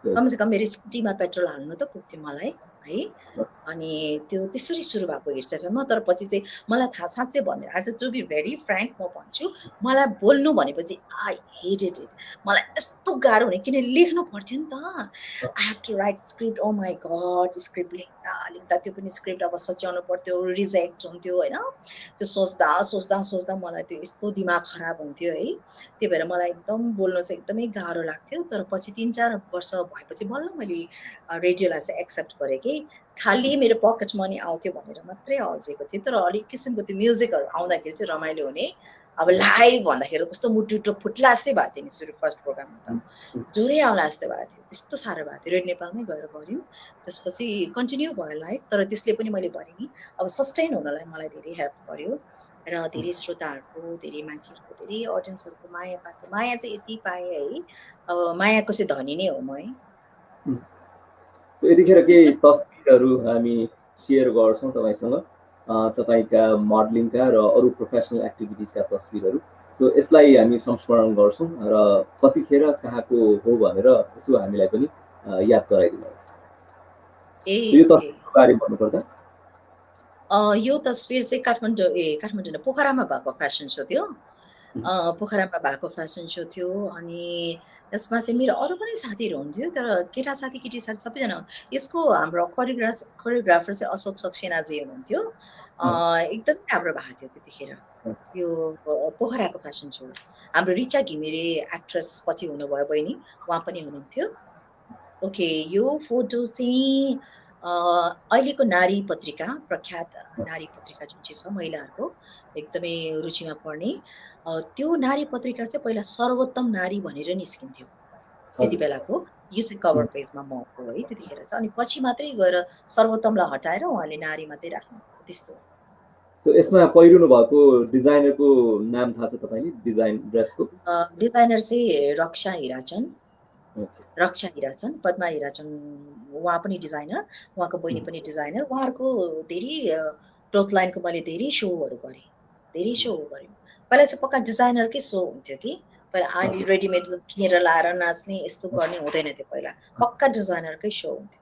C: कमसेकम मेरो स्कुटीमा पेट्रोल हाल्नु त पुग्थ्यो मलाई है अनि त्यो त्यसरी सुरु भएको हिट्स एफएममा तर पछि चाहिँ मलाई थाहा साँच्चै भने आज टु बी भेरी फ्र्याङ्क म भन्छु मलाई बोल्नु भनेपछि आई हेटेड इट मलाई यस्तो गाह्रो हुने किन लेख्नु पर्थ्यो नि त I have to write script oh my god script लेख्दा त्यो पनि स्क्रिप्ट अब सच्याउनु पर्थ्यो रिजेक्ट हुन्थ्यो होइन त्यो सोच्दा मलाई त्यो यस्तो दिमाग खराब हुन्थ्यो है त्यही भएर मलाई एकदम बोल्नु चाहिँ एकदमै गाह्रो लाग्थ्यो तर पछि 3-4 वर्ष भएपछि बल्ल मैले रेडियोलाई चाहिँ एक्सेप्ट गरेँ कि खालि मेरो पकेट मनी आउँथ्यो भनेर मात्रै अल्झेको थिएँ तर अलिक किसिमको त्यो म्युजिकहरू आउँदाखेरि चाहिँ रमाइलो हुने अब लाइभ भन्दाखेरि कस्तो मुटुटो फुट्ला जस्तै भएको थियो नि सुरु फर्स्ट प्रोग्राममा त जोरै आउला जस्तो भएको थियो त्यस्तो साह्रो भएको थियो रेड नेपालमै गएर गऱ्यौँ त्यसपछि कन्टिन्यू भयो लाइफ तर त्यसले पनि मैले भने नि अब सस्टेन हुनलाई मलाई धेरै हेल्प गर्यो र धेरै श्रोताहरूको धेरै मान्छेहरूको धेरै अडियन्सहरूको माया चाहिँ यति पाएँ है अब मायाको चाहिँ धनी नै हो म है
B: यतिखेर केही तस्बिरहरू हामी सेयर गर्छौँ तपाईँसँग तपाईँका मोडलिङका र अरू प्रोफेसनल एक्टिभिटिजका तस्बिरहरू सो यसलाई हामी संस्मरण गर्छौँ र कतिखेर कहाँको हो भनेर यसो हामीलाई पनि याद गराइदिनु यो तस्बिरको बारे भन्नुपर्दा
C: यो तस्बिर चाहिँ काठमाडौँ पोखरामा भएको फेसन सो थियो पोखरामा भएको फेसन सो थियो अनि यसमा चाहिँ मेरो अरू पनि साथीहरू हुन्थ्यो तर केटा साथी केटी साथी सबैजना यसको हाम्रो कोरियोग्राफर चाहिँ अशोक सक्सेनाजी हुनुहुन्थ्यो एकदमै राम्रो भएको थियो त्यतिखेर यो पोखराको फेसन सो हाम्रो रिचा घिमिरे एक्ट्रेस पछि हुनुभयो बहिनी उहाँ पनि हुनुहुन्थ्यो ओके यो फोटो चाहिँ अहिलेको नारी पत्रिका प्रख्यात नारी पत्रिका जुन चाहिँ छ महिलाहरूको एकदमै रुचिमा पर्ने त्यो नारी पत्रिका चाहिँ पहिला सर्वोत्तम नारी भनेर निस्किन्थ्यो त्यति बेलाको यो चाहिँ कभर पेजमा म हो है त्यतिखेर चाहिँ अनि पछि मात्रै गएर सर्वोत्तमलाई हटाएर उहाँले नारी मात्रै राख्नु त्यस्तो
B: सो यसमा पहिरिनु भएको डिजाइनरको नाम थाहा छ तपाईलाई डिजाइन ड्रेसको
C: डिजाइनर चाहिँ रक्षा हिराचन पद्मा हिराचन उहाँ पनि डिजाइनर उहाँको बहिनी पनि डिजाइनर उहाँहरूको धेरै क्लोथ लाइनको मैले धेरै सोहरू गरेँ पहिला चाहिँ पक्का डिजाइनरकै सो हुन्थ्यो कि पहिला अहिले रेडिमेड किनेर लाएर नाच्ने यस्तो गर्ने हुँदैन थियो पहिला पक्का डिजाइनरकै सो हुन्थ्यो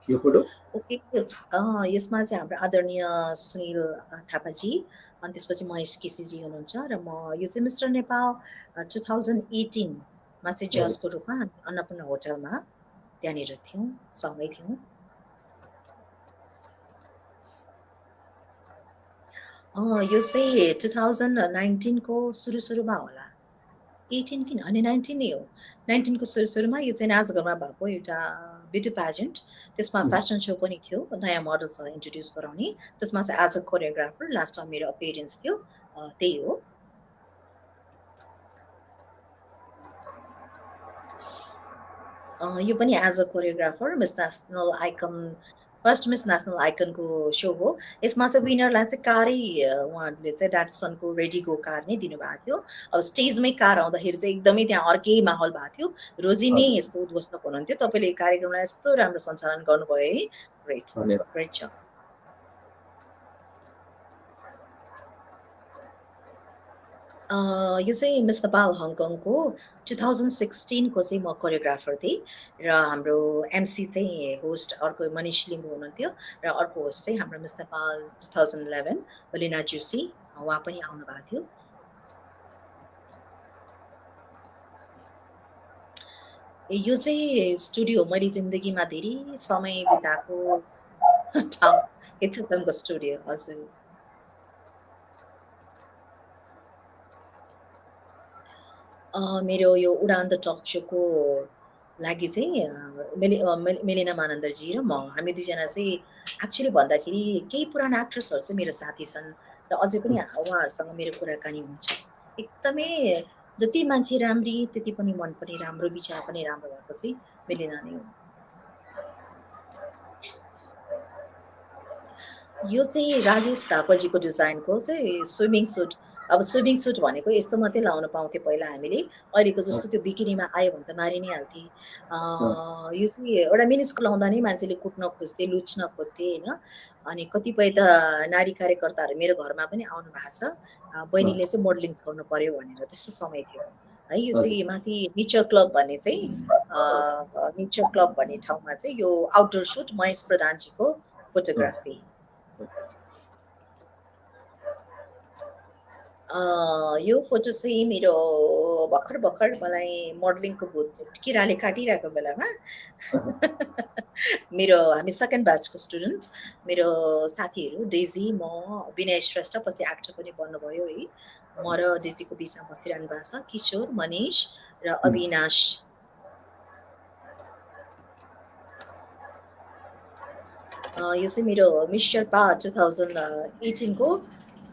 B: यो फोटो
C: ओके यसमा चाहिँ हाम्रो आदरणीय सुनिल थापाजी अनि त्यसपछि महेश केसीजी हुनुहुन्छ र म यो चाहिँ मिस्टर नेपाल 2018 मा चाहिँ जजको रूपमा हामी अन्नपूर्ण होटलमा त्यहाँनिर थियौँ सँगै थियौँ यो चाहिँ 2019 को सुरुमा होला 18 किन अनि 19 नै हो 19 को सुरुमा यो चाहिँ नाचघरमा भएको एउटा ब्युटी प्याजेन्ट त्यसमा फेसन सो पनि थियो नयाँ मोडल्सलाई इन्ट्रोड्युस गराउने त्यसमा चाहिँ एज अ कोरियोग्राफर लास्टमा मेरो अपियरेन्स थियो त्यही हो यो पनि as a choreographer miss national icon first miss national आइकनको सो हो यसमा चाहिँ विनरलाई चाहिँ कारै उहाँहरूले चाहिँ डाटसनको रेडीको कार नै दिनुभएको थियो अब स्टेजमै कार आउँदाखेरि चाहिँ एकदमै त्यहाँ अर्कै माहौल भएको थियो रोजी नै यसको उद्घोषक हुनुहुन्थ्यो तपाईँले कार्यक्रमलाई यस्तो राम्रो सञ्चालन गर्नुभयो है ग्रेट छ यो चाहिँ मिस नेपाल हङकङको 2016 को चाहिँ म कोरियोग्राफर थिएँ र हाम्रो एमसी चाहिँ होस्ट अर्को मनिष लिम्बू हुनुहुन्थ्यो र अर्को होस्ट चाहिँ हाम्रो मिस नेपाल 2011 बलिना जुसी उहाँ पनि आउनु भएको थियो यो चाहिँ स्टुडियो मैले जिन्दगीमा धेरै समय बिताएको ठाउँ हिट्स एफएमको स्टुडियो हजुर मेरो यो उडान द टक सोको लागि चाहिँ मेलिना मानन्दरजी र म हामी दुईजना चाहिँ एक्चुअली भन्दाखेरि केही पुराना एक्ट्रेसहरू चाहिँ मेरो साथी छन् र अझै पनि उहाँहरूसँग मेरो कुराकानी हुन्छ। एकदमै जति मान्छे राम्री त्यति पनि मन पनि राम्रो, विचार पनि राम्रो भएको चाहिँ मेलिना नै हो। यो चाहिँ राजेश थापाजीको डिजाइनको चाहिँ स्विमिङ सुट। अब स्विमिङ सुट भनेको यस्तो मात्रै लाउन पाउँथे पहिला हामीले, अहिलेको जस्तो त्यो बिकिनीमा आयो भने त मारि नै हाल्थे। यो चाहिँ एउटा मिनिस्कर्ट लाउँदा नै मान्छेले कुट्न खोज्थे, लुच्न खोज्थे होइन। अनि कतिपय त नारी कार्यकर्ताहरू मेरो घरमा पनि आउनु भएको छ, बहिनीले चाहिँ मोडलिङ गर्नु पर्यो भनेर, त्यस्तो समय थियो है। यो चाहिँ माथि नेचर क्लब भन्ने चाहिँ नेचर क्लब भन्ने ठाउँमा चाहिँ यो आउटडोर सुट महेश प्रधानजीको फोटोग्राफी। यो फोटो चाहिँ मेरो भर्खर मलाई मोडलिङको भूत किराले काटिरहेको बेलामा मेरो हामी सेकेन्ड ब्याचको स्टुडेन्ट मेरो साथीहरू डेजी, म, विनय श्रेष्ठ पछि एक्टर पनि बन्नुभयो है। म र डेजीको बिचमा बसिरहनु भएको छ किशोर, मनिष र अविनाश। यो चाहिँ मेरो मिस शेर्पा 2018 को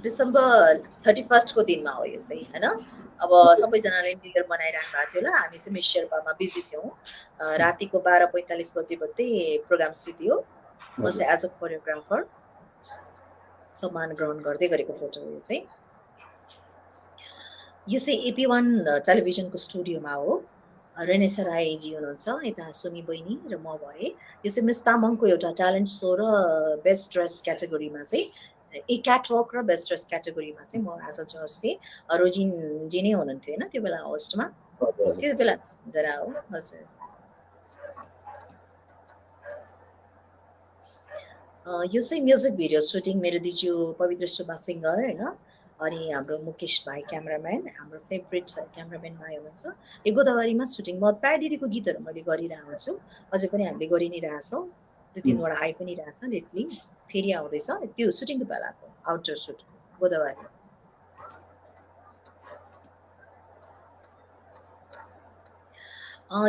C: डिसेम्बर 31 को दिनमा हो यो चाहिँ होइन। अब सबैजनाले न्यु इयर मनाइरहनु भएको थियो होला, हामी चाहिँ मिस शेर्पामा बिजी थियौँ। रातिको 12:45 बजे बत्ती प्रोग्राम सिद्धियो। म चाहिँ एज अ कोरियोग्राफर सम्मान ग्रहण गर्दै गरेको फोटो हो यो चाहिँ। यो चाहिँ AP1 टेलिभिजनको स्टुडियोमा हो। रेनेसा राईजी हुनुहुन्छ, यता सुमी बहिनी र म भए। यो चाहिँ मिस तामाङको एउटा ट्यालेन्ट सो र बेस्ट ड्रेस क्याटेगोरीमा चाहिँ क्याटवक र बेस्ट ड्रेस क्याटेगोरीमा चाहिँ म एज अ जज थिएँ। रोजिनजी नै हुनुहुन्थ्यो होइन त्यो बेला होस्टमा, त्यो बेला जरा हो हजुर। यो चाहिँ म्युजिक भिडियो सुटिङ मेरो दिजु पवित्र सुब्बा सिङ्गर होइन, अनि हाम्रो मुकेश भाइ क्यामराम्यान, हाम्रो फेभरेट क्यामराम्यान भाइ हुनुहुन्छ। यो गोदावरीमा सुटिङ म प्राय दिदीको गीतहरू मैले गरिरहेको हुन्छु, अझै पनि हामीले गरि नै रहेछौँ। 2-3वटा आइ पनि रहेछ लेटली, फेरि आउँदैछ। त्यो सुटिङको बेलाको आउटडोर सुट गोदावरी।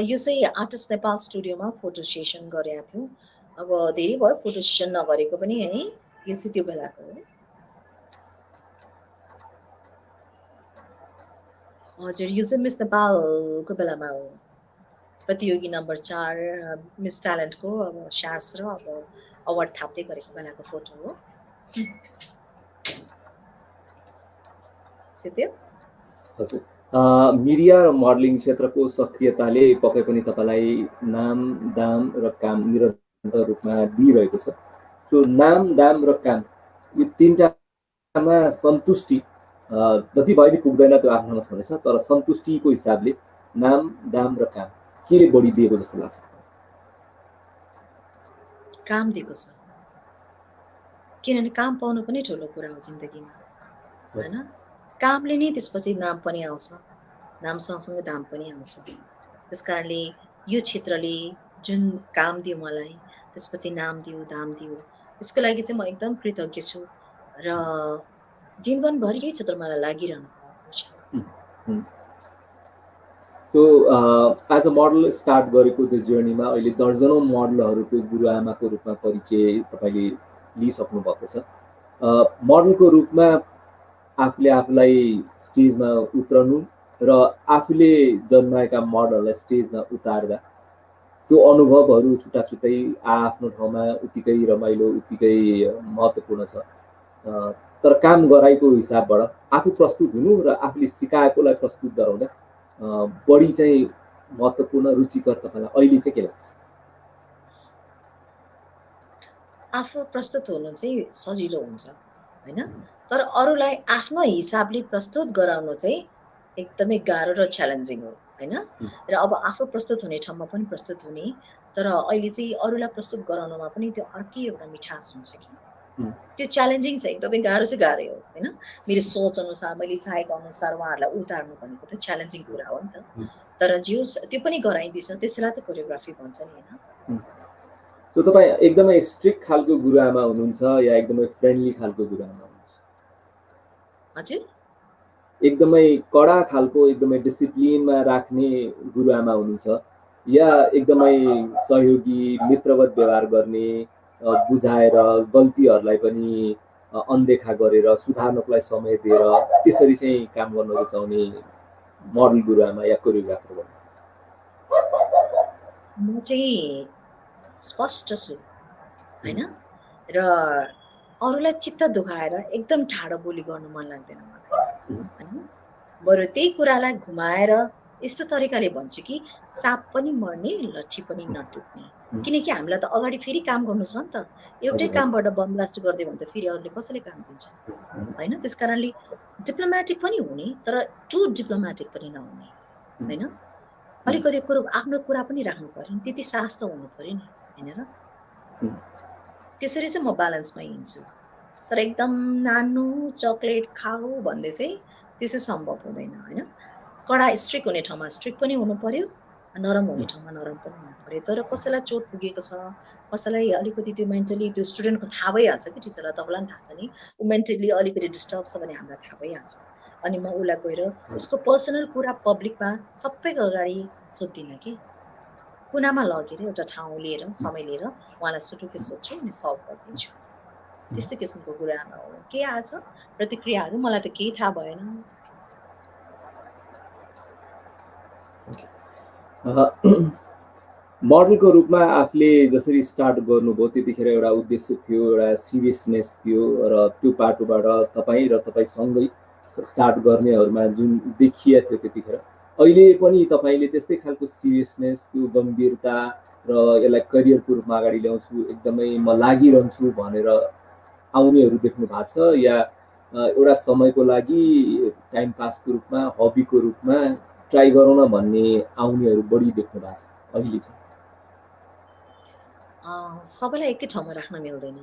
C: यो चाहिँ आर्टिस्ट नेपाल स्टुडियोमा फोटो सेसन गरेका थियौँ। अब धेरै भयो फोटो सेसन नगरेको पनि है। यो चाहिँ त्यो बेलाको हो। हजुर यो चाहिँ मिस नेपालको बेलामा हो, प्रतियोगी नम्बर 4 मिस ट्यालेन्टको अब सास र अब अवार्ड थाप्दै गरेको बेलाको फोटो हो।
B: हजुर, मिडिया र मोडलिङ क्षेत्रको सक्रियताले पक्कै पनि तपाईँलाई नाम, दाम र काम निरन्तर रूपमा दिइरहेको छ। सो नाम, दाम र काम यो तिनटामा सन्तुष्टि जति भए पनि पुग्दैन, त्यो आफ्नोमा छँदैछ। तर सन्तुष्टिको हिसाबले नाम, दाम र काम केले बढी दिएको जस्तो लाग्छ?
C: काम दिएको छ, किनभने काम पाउनु पनि ठुलो कुरा हो जिन्दगीमा होइन। कामले नै त्यसपछि नाम पनि आउँछ, नाम सँगसँगै दाम पनि आउँछ। त्यस कारणले यो क्षेत्रले जुन काम दियो मलाई, त्यसपछि नाम दियो, दाम दियो, त्यसको लागि चाहिँ म एकदम कृतज्ञ छु र जीवनभर यही क्षेत्र मलाई लागिरहनु भएको छ।
B: So as a model start गरेको त्यो जर्नीमा अहिले दर्जनौँ मोडलहरूको गुरुआमाको रूपमा परिचय तपाईँले लिइसक्नु भएको छ। मोडलको रूपमा आफूले आफूलाई स्टेजमा उत्रनु र आफूले जन्माएका मोडलहरूलाई स्टेजमा उतार्दा त्यो अनुभवहरू छुट्टा छुट्टै आफ्नो ठाउँमा उत्तिकै रमाइलो, उत्तिकै महत्त्वपूर्ण छ। तर काम गराइको हिसाबबाट आफू प्रस्तुत हुनु र आफूले सिकाएकोलाई प्रस्तुत गराउँदा बढी चाहिँ महत्त्वपूर्ण, रुचिकर तपाईँलाई अहिले चाहिँ के लाग्छ?
C: आफू प्रस्तुत हुनु चाहिँ सजिलो हुन्छ होइन, तर अरूलाई आफ्नो हिसाबले प्रस्तुत गराउनु चाहिँ एकदमै गाह्रो र च्यालेन्जिङ हो होइन। र अब आफू प्रस्तुत हुने ठाउँमा पनि प्रस्तुत हुने, तर अहिले चाहिँ अरूलाई प्रस्तुत गराउनुमा पनि त्यो अर्कै एउटा मिठास हुन्छ कि त्यो च्यालेन्जिङ छ, एकदमै गाह्रो चाहिँ गाह्रै हो होइन। मेरो सोच अनुसार मैले चाहेको अनुसार उहाँहरूलाई उतार्नु भनेको त च्यालेन्जिङ कुरा हो नि त। तर जो त्यो पनि गराइदिन्छ, त्यसलाई त कोरियोग्राफी भन्छ नि होइन।
B: सो तपाईँ एकदमै स्ट्रिक्ट खालको गुरुआमा हुनुहुन्छ या एकदमै फ्रेन्डली खालको गुरुआमा हुनुहुन्छ?
C: हजुर,
B: एकदमै कडा खालको एकदमै डिसिप्लिनमा राख्ने गुरुआमा हुनुहुन्छ या एकदमै सहयोगी मित्रवत व्यवहार गर्ने बुझाएर गल्तीहरूलाई पनि अनदेखा गरेर सुधार्नको लागि समय दिएर त्यसरी चाहिँ काम गर्न रुचाउने मोडल गुरुआमा या कोरियोग्राफर भन्नु?
C: म चाहिँ स्पष्ट छु होइन, र अरूलाई चित्त दुखाएर एकदम ठाडो बोली गर्नु मन लाग्दैन मलाई होइन। बरु त्यही कुरालाई घुमाएर यस्तो तरिकाले भन्छु कि साप पनि मर्ने लट्ठी पनि नटुट्ने, किनकि हामीलाई त अगाडि फेरि काम गर्नु छ नि त। एउटै कामबाट बम ब्लास्ट गरिदियो भने त फेरि अरूले कसैले काम दिन्छ होइन। त्यस कारणले डिप्लोमेटिक पनि हुने तर टु डिप्लोमेटिक पनि नहुने होइन। अलिकति कुरो आफ्नो कुरा पनि राख्नु पर्यो नि, त्यति साहस त हुनु पर्यो नि होइन र। त्यसरी चाहिँ म ब्यालेन्समा हिँड्छु। तर एकदम नानु चक्लेट खाऊ भन्दै चाहिँ त्यसै सम्भव हुँदैन होइन। कडा स्ट्रिक हुने ठाउँमा स्ट्रिक पनि हुनु पर्यो, नरम हुने ठाउँमा नरम पनि हुनु पर्यो। तर कसैलाई चोट पुगेको छ, कसैलाई अलिकति त्यो मेन्टली त्यो स्टुडेन्टको थाहा भइहाल्छ कि टिचरलाई, तपाईँलाई पनि थाहा छ नि, ऊ मेन्टली अलिकति डिस्टर्ब छ भने हामीलाई थाहा भइहाल्छ। अनि म उसलाई गएर उसको पर्सनल कुरा पब्लिकमा सबैको अगाडि सोध्दिनँ कि, कुनामा लगेर एउटा ठाउँ लिएर समय लिएर उहाँलाई सुटुकै सोध्छु अनि सल्भ गरिदिन्छु। त्यस्तो किसिमको कुरामा हो। के आछ प्रतिक्रियाहरू मलाई त केही थाहा भएन।
B: मोडलको रूपमा आफूले जसरी स्टार्ट गर्नुभयो त्यतिखेर एउटा उद्देश्य थियो, एउटा सिरियसनेस थियो र त्यो पाटोबाट तपाईँ र तपाईँसँगै स्टार्ट गर्नेहरूमा जुन देखिया थियो त्यतिखेर, अहिले पनि तपाईँले त्यस्तै खालको सिरियसनेस, त्यो गम्भीरता र यसलाई करियरको रूपमा अगाडि ल्याउँछु, एकदमै म लागिरहन्छु भनेर आउनेहरू देख्नु भएको छ या एउटा समयको लागि टाइम पासको रूपमा, हबीको रूपमा ट्राई गरौँ न भन्ने आउनेहरू बढी देख्नु भएको छ अहिले चाहिँ?
C: सबैलाई एकै ठाउँमा राख्न मिल्दैन।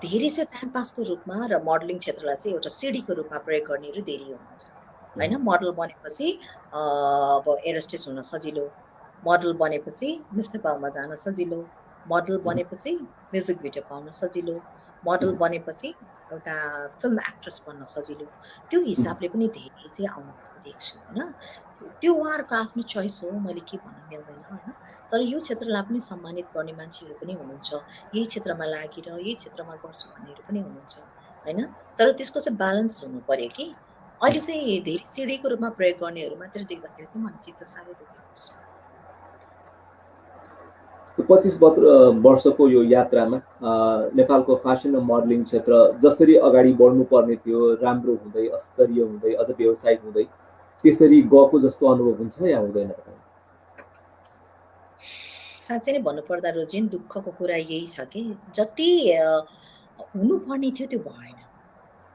C: धेरै चाहिँ टाइम पासको रूपमा र मोडलिङ क्षेत्रलाई चाहिँ एउटा सिडीको रूपमा प्रयोग गर्नेहरू धेरै हुनुहुन्छ होइन। मोडल बनेपछि अब एरोस्टेस हुन सजिलो, मोडल बनेपछि मिस नेपालमा जान सजिलो, मोडल बनेपछि म्युजिक भिडियो पाउन सजिलो, मोडल बनेपछि एउटा फिल्म एक्ट्रेस बन्न सजिलो। त्यो हिसाबले पनि धेरै चाहिँ आउनु देख्छु होइन। त्यो उहाँहरूको आफ्नो चोइस हो, मैले के भन्न मिल्दैन होइन। तर यो क्षेत्रलाई पनि सम्मानित गर्ने मान्छेहरू पनि हुनुहुन्छ, यही क्षेत्रमा लागेर यही क्षेत्रमा गर्छु भन्नेहरू पनि हुनुहुन्छ होइन। तर त्यसको चाहिँ ब्यालेन्स हुनु पर्यो कि। अहिले चाहिँ धेरै सिडीको रूपमा प्रयोग गर्नेहरू मात्र देख्दाखेरि चाहिँ मलाई चित्त साह्रै दुःख पर्छ।
B: 25 वर्षको यो यात्रामा नेपालको फेसन र मोडलिङ क्षेत्र जसरी अगाडि बढ्नुपर्ने थियो, राम्रो हुँदै स्तरीय हुँदै अझ व्यावसायिक हुँदै त्यसरी गएको जस्तो अनुभव हुन्छ या हुँदैन?
C: साँच्चै नै भन्नुपर्दा रोजिन दुःखको कुरा यही छ कि जति हुनुपर्ने थियो त्यो भएन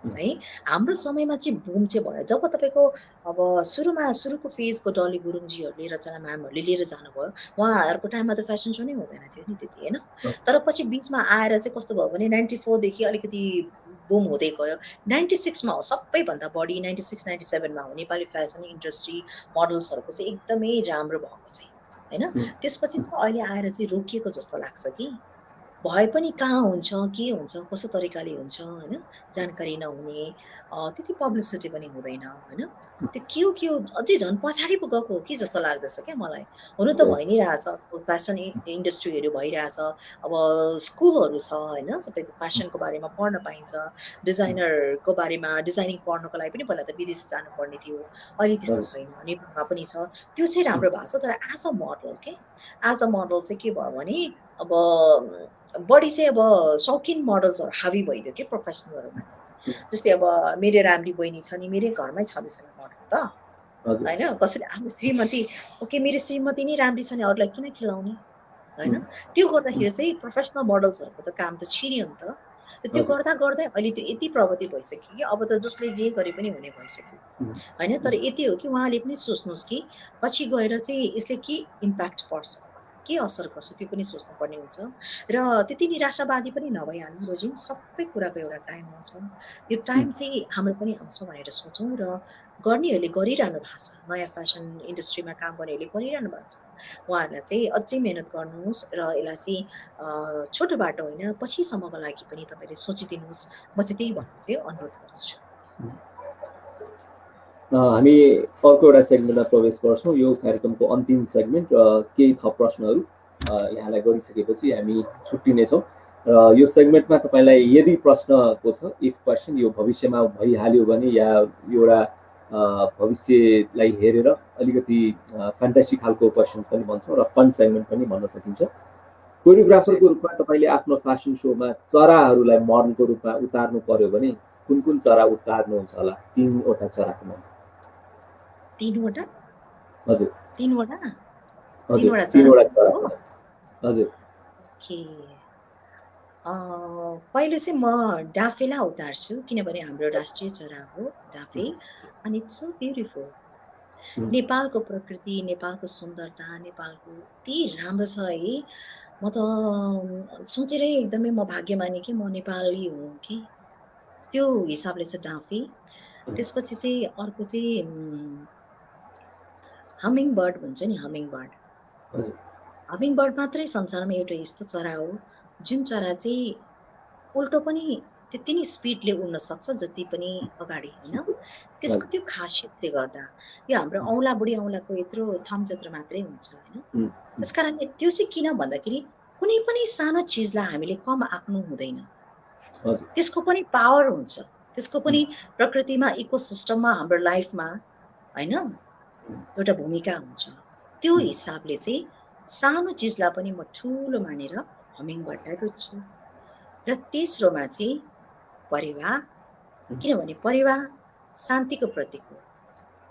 C: है। हाम्रो समयमा चाहिँ बुम चाहिँ भयो जब तपाईँको अब सुरुको फेजको डली गुरुङजीहरूले, रचना म्यामहरूले लिएर जानुभयो, उहाँहरूको टाइममा त फेसन सो नै हुँदैन थियो नि त्यति होइन। तर पछि बिचमा आएर चाहिँ कस्तो भयो भने 94 देखि अलिकति बुम हुँदै गयो। 96 मा हो सबैभन्दा बढी, 96 97 मा हो नेपाली फेसन इन्डस्ट्री मोडल्सहरूको चाहिँ एकदमै राम्रो भएको चाहिँ होइन। त्यसपछि चाहिँ अहिले आएर चाहिँ रोकिएको जस्तो लाग्छ कि, भए पनि कहाँ हुन्छ, के हुन्छ, कस्तो तरिकाले हुन्छ होइन, जानकारी नहुने, त्यति पब्लिसिटी पनि हुँदैन होइन। त्यो के हो अझै झन् पछाडि पो गएको हो कि जस्तो लाग्दछ क्या मलाई। हुनु त भइ नै रहेछ, फेसन इन्डस्ट्रीहरू भइरहेछ, अब स्कुलहरू छ होइन, सबै फेसनको बारेमा पढ्न पाइन्छ, डिजाइनरको बारेमा डिजाइनिङ पढ्नको लागि पनि पहिला त विदेश जानुपर्ने थियो, अहिले त्यस्तो छैन, नेपालमा पनि छ। त्यो चाहिँ राम्रो भएको छ। तर एज अ मोडल चाहिँ के भयो भने अब बढी चाहिँ अब शौकिन मोडल्सहरू हावी भइदियो कि प्रोफेसनलहरूमा। जस्तै अब मेरो राम्री बहिनी छ नि, मेरै घरमै छँदैछ नि मोडल त होइन। कसैले आफ्नो श्रीमती, ओके मेरो श्रीमती नै राम्री छ नि अरूलाई किन खेलाउने होइन। त्यो गर्दाखेरि चाहिँ प्रोफेसनल मोडल्सहरूको त काम त छिर्यो नि त। त्यो गर्दा गर्दै अहिले त्यो यति प्रगति भइसक्यो कि अब त जसले जे गरे पनि हुने भइसक्यो होइन। तर यति हो कि उहाँले पनि सोच्नुहोस् कि पछि गएर चाहिँ यसले के इम्प्याक्ट पर्छ, के असर गर्छ, त्यो पनि सोच्नुपर्ने हुन्छ। र त्यति निराशावादी पनि नभइहाल्नु रोजिन, सबै कुराको एउटा टाइम आउँछ। यो टाइम चाहिँ हाम्रो पनि आउँछ भनेर सोचौँ र गर्नेहरूले गरिरहनु भएको छ, नयाँ फेसन इन्डस्ट्रीमा काम गर्नेहरूले गरिरहनु भएको छ। उहाँहरूलाई चाहिँ अझै मेहनत गर्नुहोस् र यसलाई चाहिँ छोटो बाटो होइन पछिसम्मको लागि पनि तपाईँले सोचिदिनुहोस्। म चाहिँ त्यही भन्न चाहिँ अनुरोध गर्दछु।
B: हामी अर्को एउटा सेगमेन्टमा प्रवेश गर्छौँ। यो कार्यक्रमको अन्तिम सेगमेन्ट र केही थप प्रश्नहरू यहाँलाई गरिसकेपछि हामी छुट्टिनेछौँ। र यो सेगमेन्टमा तपाईँलाई यदि प्रश्नको छ, इफ क्वेसन, यो भविष्यमा भइहाल्यो भने या एउटा भविष्यलाई हेरेर अलिकति फ्यान्टासी खालको क्वेसन्स पनि भन्छौँ र फन सेगमेन्ट पनि भन्न सकिन्छ। कोरियोग्राफरको रूपमा तपाईँले आफ्नो फेसन सोमा चराहरूलाई मोडलको रूपमा उतार्नु पर्यो भने कुन कुन चरा उतार्नुहुन्छ होला? 3वटा चराको नाम।
C: 3वटा?
B: हजुर
C: तीनवटा
B: हजुर,
C: चरा
B: 3वटा चरा। हजुर
C: के पहिले चाहिँ म डाफेलाई उतार्छु, किनभने हाम्रो राष्ट्रिय चरा हो डाफे, अनि इट्स सो ब्युटिफुल। नेपालको प्रकृति, नेपालको सुन्दरता, नेपालको यति राम्रो छ है। म त सोचेरै एकदमै म भाग्यमानी कि म नेपाली हुँ कि, त्यो हिसाबले चाहिँ डाफे। त्यसपछि चाहिँ अर्को चाहिँ हमिङ बर्ड भन्छ नि, हमिङ बर्ड।
B: हजुर
C: हमिङ बर्ड मात्रै संसारमा एउटा यस्तो चरा हो जुन चरा चाहिँ उल्टो पनि त्यति नै स्पिडले उड्न सक्छ जति पनि अगाडि, होइन? त्यसको त्यो खासियतले गर्दा यो हाम्रो औँला बुढी औँलाको यत्रो थम जत्र मात्रै हुन्छ, होइन? त्यस कारणले त्यो चाहिँ किन भन्दाखेरि कुनै पनि सानो चिजलाई हामीले कम आँक्नु हुँदैन।
B: हजुर
C: त्यसको पनि पावर हुन्छ, त्यसको पनि प्रकृतिमा, इकोसिस्टममा, हाम्रो लाइफमा, होइन, एउटा भूमिका हुन्छ। त्यो हिसाबले चाहिँ सानो चिजलाई पनि म ठुलो मानेर हमिङ बर्डलाई रोज्छु। र तेस्रोमा चाहिँ परेवा, किनभने परेवा शान्तिको प्रतीक हो,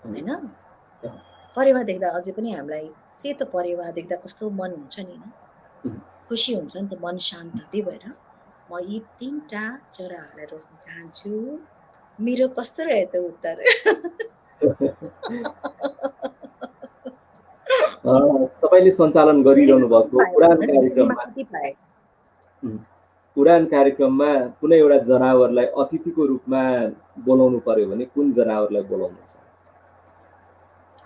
C: होइन? परेवा देख्दा अझै पनि हामीलाई सेतो परेवा देख्दा कस्तो मन हुन्छ नि, खुसी हुन्छ नि त, मन शान्त। त्यही भएर म यी 3टा चराहरूलाई रोज्न चाहन्छु। मेरो कस्तो रह्यो त उत्तर?
B: तपाईँले सञ्चालन गरिरहनु भएको उडान कार्यक्रममा कुनै एउटा जनावरलाई अतिथिको रूपमा बोलाउनु पर्यो भने कुन जनावरलाई बोलाउनुहुन्छ?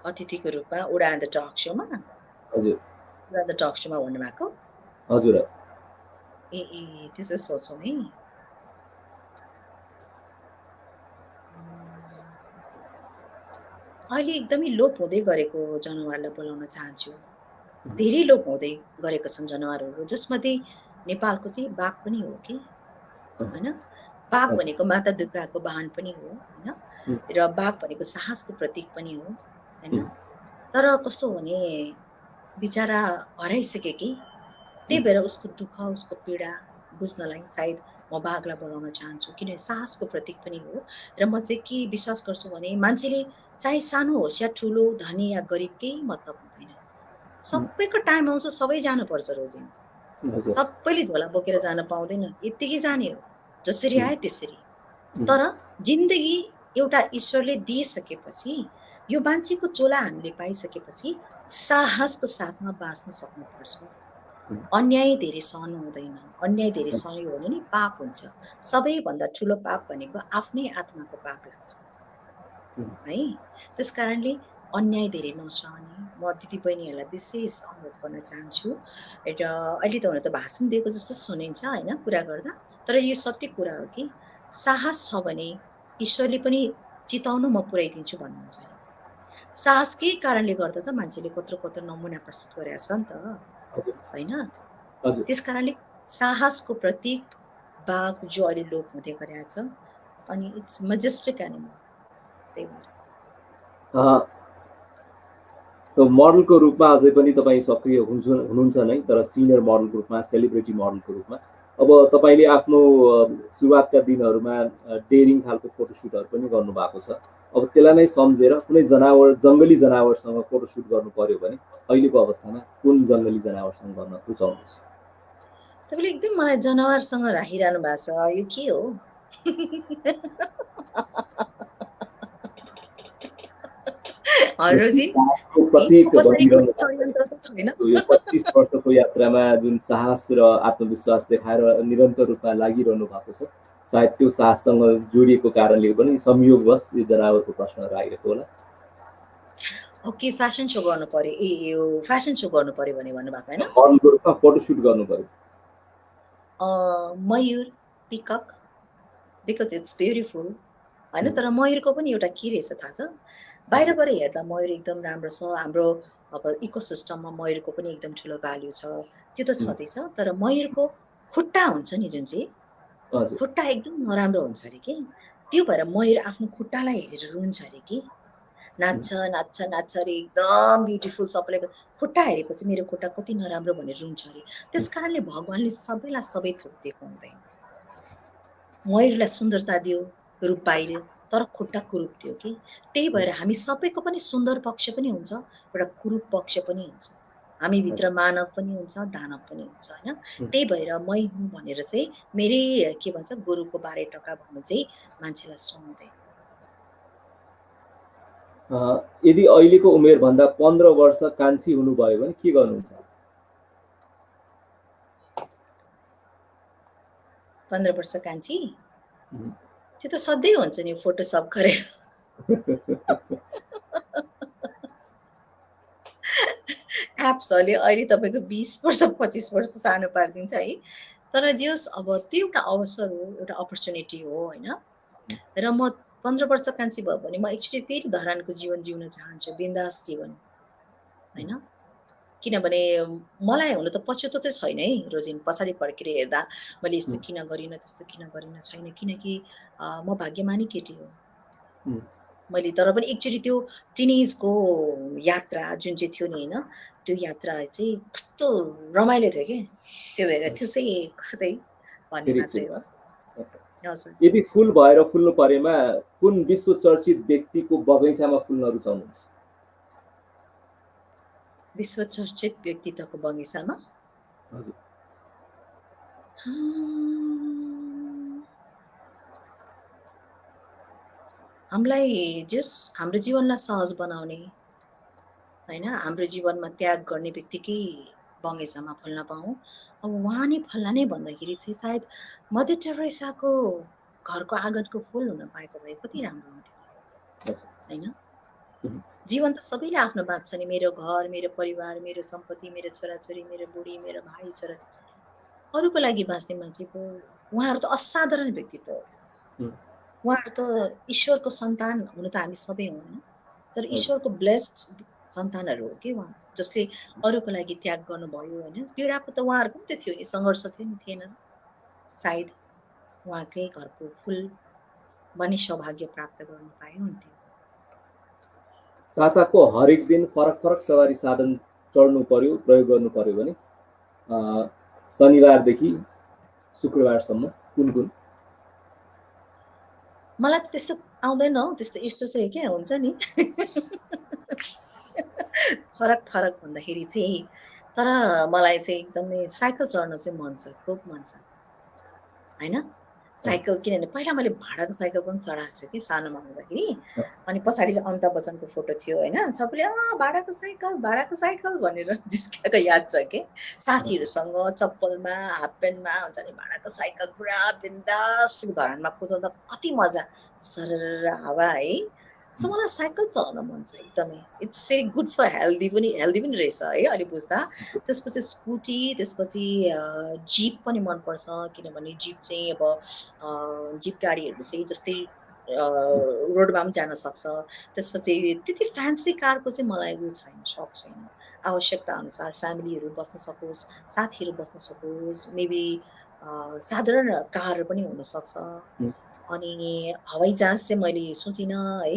C: अतिथिको रूपमा उडान द टक सोमा?
B: हजुर
C: उडान द टक सोमा भन्नु भएको?
B: हजुर
C: ए त्यसो सोचौँ है। अहिले एकदमै लोप हुँदै गरेको जनावरलाई बोलाउन चाहन्छु। धेरै लोप हुँदै गरेका छन् जनावरहरू, जसमध्ये नेपालको चाहिँ बाघ पनि हो कि, होइन? बाघ भनेको माता दुर्गाको वाहन पनि हो, होइन? र बाघ भनेको साहसको प्रतीक पनि हो, होइन? तर कस्तो भने बिचरा हराइसक्यो कि, त्यही भएर उसको दुःख, उसको पीडा बुझ्नलाई सायद म बाघलाई बोलाउन चाहन्छु, किनभने साहसको प्रतीक पनि हो। र म चाहिँ के विश्वास गर्छु भने मान्छेले चाहे सानो होस् या ठुलो, धनी या गरिब, केही मतलब हुँदैन। सबैको टाइम आउँछ, सबै जानुपर्छ रोजिन। सबैले झोला बोकेर जान पाउँदैन, यत्तिकै जाने हो, जसरी आयो त्यसरी। तर जिन्दगी एउटा ईश्वरले दिइसकेपछि, यो मान्छेको चोला हामीले पाइसकेपछि साहसको साथमा बाँच्न सक्नुपर्छ। अन्याय धेरै सहनु हुँदैन। अन्याय धेरै सहयो भने नि पाप हुन्छ। सबैभन्दा ठुलो पाप भनेको आफ्नै आत्माको पाप लाग्छ, है? त्यस कारणले अन्याय धेरै नसहने म दिदीबहिनीहरूलाई विशेष अनुरोध गर्न चाहन्छु। र अहिले त हुन त भाषण दिएको जस्तो सुनिन्छ, होइन, कुरा गर्दा, तर यो सत्य कुरा हो कि साहस छ भने ईश्वरले पनि चिताउनु म पुर्याइदिन्छु भन्नुहुन्छ। साहस के कारणले गर्दा त मान्छेले कत्रो नमुना प्रस्तुत गरेका छ नि त, होइन? त्यस कारणले साहसको प्रतीक बाघ जो अहिले लोप हुँदै गरेको छ, अनि इट्स मजेस्टिक एनिमल। त्यही भएर
B: मोडलको रूपमा अझै पनि तपाईँ सक्रिय हुनुहुन्छ नै, तर सिनियर मोडलको रूपमा, सेलिब्रिटी मोडलको रूपमा अब तपाईँले आफ्नो सुरुवातका दिनहरूमा डेरिङ खालको फोटोसुटहरू पनि गर्नुभएको छ। अब त्यसलाई नै सम्झेर कुनै जनावर, जङ्गली जनावरसँग फोटोसुट गर्नु पर्यो भने अहिलेको अवस्थामा कुन जङ्गली जनावरसँग गर्न रुचाउनुहुन्छ?
C: तपाईँले एकदम मलाई जनावरसँग राखिरहनु भएको छ, यो के हो?
B: प्रत्येक 25 वर्षको यात्रामा जुन साहस र आत्मविश्वास देखाएर निरन्तर रूपमा लागिरहनु भएको छ, सायद त्यो साहससँग जोडिएको कारणले पनि संयोगवश यो जनावरको प्रश्नहरू आइरहेको होला।
C: ओके, फेसन सो गर्नु पर्यो, यो फेसन सो गर्नु पर्यो भने भन्नुभएको, होइन?
B: मोडलको रूपमा फोटोसुट गर्नु पर्यो।
C: मयूर, पिकक, बिकज इट्स ब्युटिफुल, होइन तर मयुरको पनि एउटा के रहेछ थाहा छ बाहिरबाट हेर्दा मयुर एकदम राम्रो छ हाम्रो अब इकोसिस्टममा मयुरको पनि एकदम ठुलो भ्याल्यु छ त्यो त छँदैछ तर मयुरको खुट्टा हुन्छ नि जुन चाहिँ
B: हजुर
C: खुट्टा एकदम नराम्रो हुन्छ अरे कि त्यो भएर मयुर आफ्नो खुट्टालाई हेरेर रुन्छ अरे कि नाच्छ नाच्छ नाच्छ अरे एकदम ब्युटिफुल सबैले खुट्टा हेरेपछि मेरो खुट्टा कति नराम्रो भनेर रुन्छ अरे त्यस कारणले भगवान्ले सबैलाई सबै थोक दिएको हुँदैन मयुरलाई सुन्दरता दियो रूप बाहिर तर खुट्टाको रूप दियो कि त्यही भएर हामी सबैको पनि सुन्दर पक्ष पनि हुन्छ एउटा कुरूप पक्ष पनि हुन्छ हामी भित्र मानव पनि हुन्छ दानव पनि हुन्छ होइन त्यही भएर मै हुँ भनेर चाहिँ मेरै के भन्छ गुरुको 12 टका भन्नु चाहिँ मान्छेलाई सुहाउँदैन
B: यदि अहिलेको उमेरभन्दा 15 वर्ष कान्छी हुनुभयो भने के गर्नुहुन्छ
C: 15 वर्ष कान्छी त्यो त सधैँ हुन्छ नि फोटोसप गरेर एप्सहरूले अहिले तपाईँको 20 वर्ष 25 वर्ष सानो पारिदिन्छ है तर जे होस् अब त्यो एउटा अवसर हो एउटा अपर्च्युनिटी हो होइन र म 15 वर्ष कान्छी भयो भने म एकचोटि फेरि धरानको जीवन जिउन चाहन्छु बिन्दास जीवन होइन किनभने मलाई हुन त पछुतो चाहिँ छैन है रोजिन पछाडि फर्केर हेर्दा मैले यस्तो किन गरिनँ त्यस्तो किन गरिनँ छैन किनकि म भाग्यमानी केटी हो मैले तर पनि एकचोटि त्यो टिनेजको यात्रा जुन चाहिँ थियो नि होइन त्यो यात्रा चाहिँ कस्तो रमाइलो थियो कि त्यो भएर त्यो चाहिँ गर्दै भन्ने मात्रै हो हजुर
B: यदि फुल भएर फुल्नु परेमा कुन विश्व चर्चित व्यक्तिको बगैँचामा फुल्न रुचाउनुहुन्छ
C: विश्व चर्चित व्यक्तित्वको बगैँचामा
B: हजुर
C: हामीलाई जस हाम्रो जीवनलाई सहज बनाउने होइन हाम्रो जीवनमा त्याग गर्ने व्यक्तिकै बगैँचामा फल्न पाऊँ अब उहाँ नै फल्ला नै भन्दाखेरि चाहिँ सायद मदर टेरेसाको घरको आँगनको फुल हुन पाएको भए कति राम्रो हुन्थ्यो होइन जीवन त सबैले आफ्नो बाँच्छ नि मेरो घर मेरो परिवार मेरो सम्पत्ति मेरो छोराछोरी मेरो बुढी मेरो भाइ छोराछोरी अरूको लागि बाँच्ने मान्छेको उहाँहरू त असाधारण व्यक्तित्व हो उहाँहरू त ईश्वरको सन्तान हुन त हामी सबै हौँ होइन तर ईश्वरको ब्लेस्ड सन्तानहरू हो कि उहाँ जसले अरूको लागि त्याग गर्नुभयो होइन पीडाको त उहाँहरूको पनि त थियो नि सङ्घर्ष थियो नि थिएन सायद उहाँकै घरको फुल बन्ने सौभाग्य प्राप्त गर्न पाए हुन्थ्यो
B: साताको हरेक दिन फरक फरक सवारी साधन चढ्नु पर्यो प्रयोग गर्नु पर्यो भने शनिबारदेखि शुक्रबारसम्म कुन कुन
C: मलाई त त्यस्तो आउँदैन त्यस्तो यस्तो चाहिँ के हुन्छ नि फरक फरक भन्दाखेरि चाहिँ तर मलाई चाहिँ एकदमै साइकल चढ्न चाहिँ मन छ खुब मन छ होइन साइकल किनभने पहिला मैले भाडाको साइकल पनि चढाएको छु कि सानोमा हुँदाखेरि अनि पछाडि चाहिँ अमिताभ बच्चनको फोटो थियो होइन सबैले भाडाको साइकल भनेर जिस्काएको याद छ कि साथीहरूसँग चप्पलमा हाफ प्यान्टमा हुन्छ नि भाडाको साइकल पुरा बिन्दास धरानमा कुदाउँदा कति मजा सरर हावा है सो मलाई साइकल चलाउन मन छ एकदमै it's very good for healthy पनि रहेछ है अहिले बुझ्दा त्यसपछि स्कुटी त्यसपछि जिप पनि मनपर्छ किनभने जिप चाहिँ अब जिप गाडीहरू चाहिँ जस्तै रोडमा पनि जान सक्छ त्यसपछि त्यति फ्यान्सी कारको चाहिँ मलाई उयो छैन सोख छैन आवश्यकता अनुसार फ्यामिलीहरू बस्न सकोस् साथीहरू बस्न सकोस् मेबी साधारण कार पनि हुनसक्छ अनि हवाई जहाज चाहिँ मैले सोचिनँ है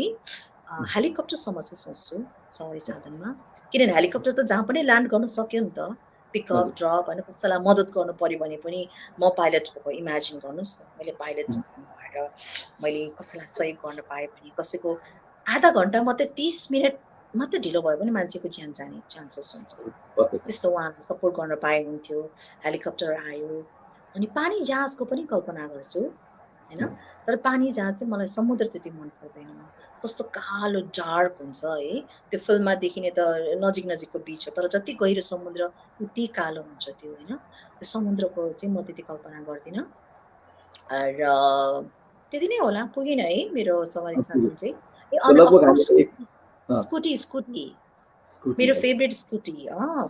C: हेलिकप्टरसम्म चाहिँ सोच्छु सवारी साधनमा किनभने हेलिकप्टर त जहाँ पनि ल्यान्ड गर्न सक्यो नि त पिकअप ड्रप होइन कसैलाई मद्दत गर्नु पर्यो भने पनि म पाइलट भएको इमेजिन गर्नुहोस् न मैले पाइलट भएर मैले कसैलाई सहयोग गर्न पाएँ भने कसैको आधा घन्टा मात्रै 30 मिनट मात्रै ढिलो भयो भने मान्छेको ज्यान जाने चान्सेस हुन्छ त्यस्तो उहाँलाई सपोर्ट गर्न पाए हुन्थ्यो हेलिकप्टर आयो अनि पानी जहाजको पनि कल्पना गर्छु होइन तर पानी जहाज चाहिँ मलाई समुद्र त्यति मन पर्दैन कस्तो कालो डार्क हुन्छ है त्यो फिल्ममा देखिने त नजिक नजिकको बीच हो तर जति गहिरो समुद्र उति कालो हुन्छ त्यो होइन त्यो समुद्रको चाहिँ म त्यति कल्पना गर्दिनँ र त्यति नै होला पुगेन है मेरो सवारी साधन चाहिँ स्कुटी
B: स्कुटी
C: मेरो फेभरेट स्कुटी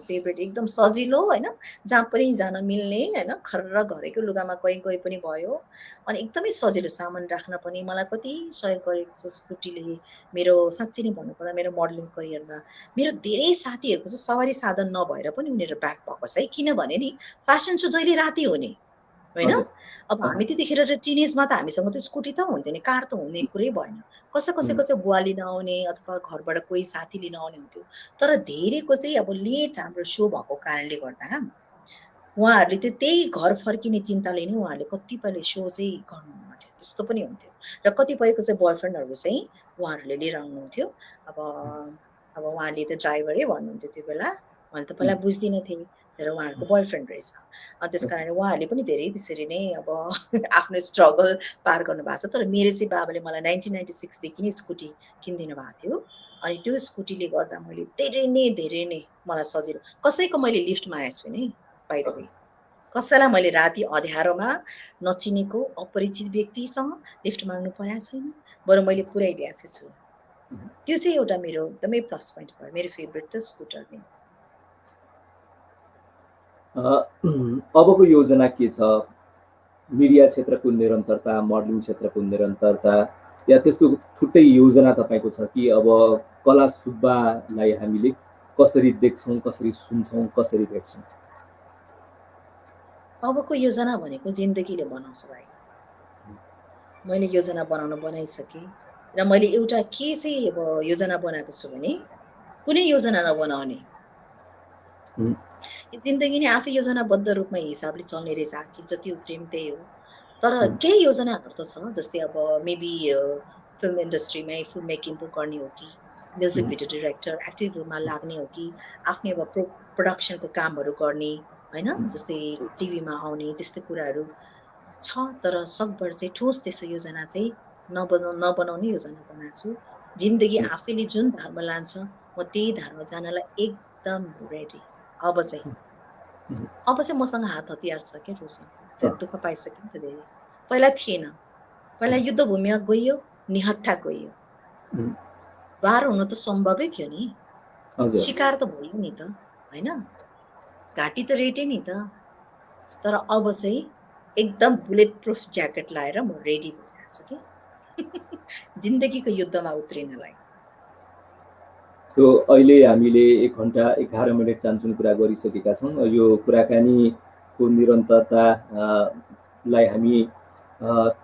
C: फेभरेट एकदम सजिलो होइन, जहाँ पनि जान मिल्ने होइन, खर्र घरेको लुगामा कहीँ पनि भयो। अनि एकदमै सजिलो सामान राख्न पनि मलाई कति सहयोग गरेको छ स्कुटीले। मेरो साँच्चै नै भन्नुपर्दा मेरो मोडलिङ करियरमा मेरो धेरै साथीहरूको चाहिँ सवारी साधन नभएर पनि उनीहरू ब्याक भएको छ है। किनभने नि फेसन सो जहिले राति हुने होइन।
B: हजुर
C: अब हामी त्यतिखेर टिनेजमा त हामीसँग त स्कुटी त हुन्थ्यो नि, कार त हुने कुरै भएन। कसैको चाहिँ बुवाले नआउने अथवा घरबाट कोही साथी लिन आउने हुन्थ्यो। तर धेरैको चाहिँ अब लेट हाम्रो सो भएको कारणले गर्दा उहाँहरूले चाहिँ त्यही घर फर्किने चिन्ताले नै उहाँहरूले कतिपयले सो चाहिँ गर्नुहुन्न थियो, त्यस्तो पनि हुन्थ्यो। र कतिपयको चाहिँ बोयफ्रेन्डहरू चाहिँ उहाँहरूले लिएर आउनुहुन्थ्यो। अब उहाँले त ड्राइभरै भन्नुहुन्थ्यो त्यो बेला, मैले त पहिला बुझ्दिनँ थिएँ, तर उहाँहरूको बोयफ्रेन्ड रहेछ। त्यस कारण उहाँहरूले पनि धेरै त्यसरी नै अब आफ्नो स्ट्रगल पार गर्नुभएको छ। तर मेरो चाहिँ बाबाले मलाई 1996 नै स्कुटी किनिदिनु भएको थियो। अनि त्यो स्कुटीले गर्दा मैले धेरै नै मलाई सजिलो। कसैको मैले लिफ्टमा आएको छुइनँ है, बाइ द वे। कसैलाई मैले राति अँध्यारोमा नचिनेको अपरिचित व्यक्तिसँग लिफ्ट माग्नु परेको छैन, बरु मैले पुर्याइदिएको छु। त्यो चाहिँ एउटा मेरो एकदमै प्लस पोइन्ट भयो। मेरो फेभरेट त स्कुटर नै।
B: अबको योजना के छ? मिडिया क्षेत्रको निरन्तरता, मोडलिङ क्षेत्रको निरन्तरता, या त्यस्तो छुट्टै योजना तपाईँको छ कि अब कला सुब्बालाई हामीले कसरी देख्छौँ, कसरी सुन्छौँ, कसरी देख्छौँ?
C: अबको योजना भनेको जिन्दगीले बनाउँछ भाइ। मैले योजना बनाइसकेँ र मैले एउटा के चाहिँ अब योजना बनाएको छु भने कुनै योजना नबनाउने। जिन्दगी नै आफै योजनाबद्ध रूपमा हिसाबले चल्ने रहेछ। आखिर जति प्रेम त्यही हो। तर केही योजनाहरू त छ, जस्तै अब मेबी फिल्म इन्डस्ट्रीमै फिल्म मेकिङ पो गर्ने हो कि, म्युजिक भिडियो डिरेक्टर एक्टिभ रूपमा लाग्ने हो कि, आफ्नै अब प्रोडक्सनको कामहरू गर्ने होइन, जस्तै टिभीमा आउने त्यस्तै कुराहरू छ। तर सकभर चाहिँ ठोस त्यस्तो योजना चाहिँ नबनाउने योजना बनाएको छु। जिन्दगी आफैले जुन धारमा लान्छ म त्यही धारमा जानलाई एकदम रेडी। अब चाहिँ मसँग हात हतियार छ क्या रोशन। त्यो दुःख पाइसक्यो नि त धेरै। पहिला थिएन। पहिला युद्ध भूमिमा गइयो, निहत्था गइयो। वार हुनु त सम्भवै थियो नि, शिकार त भयो नि त होइन, घाँटी त रेटे नि त। तर अब चाहिँ एकदम बुलेट प्रुफ ज्याकेट लाएर म रेडी भइरहेको छु कि जिन्दगीको युद्धमा उत्रिनलाई।
B: त्यो अहिले हामीले 1 घण्टा 11 मिनट चान्चुन कुरा गरिसकेका छौँ। यो कुराकानीको निरन्तरतालाई हामी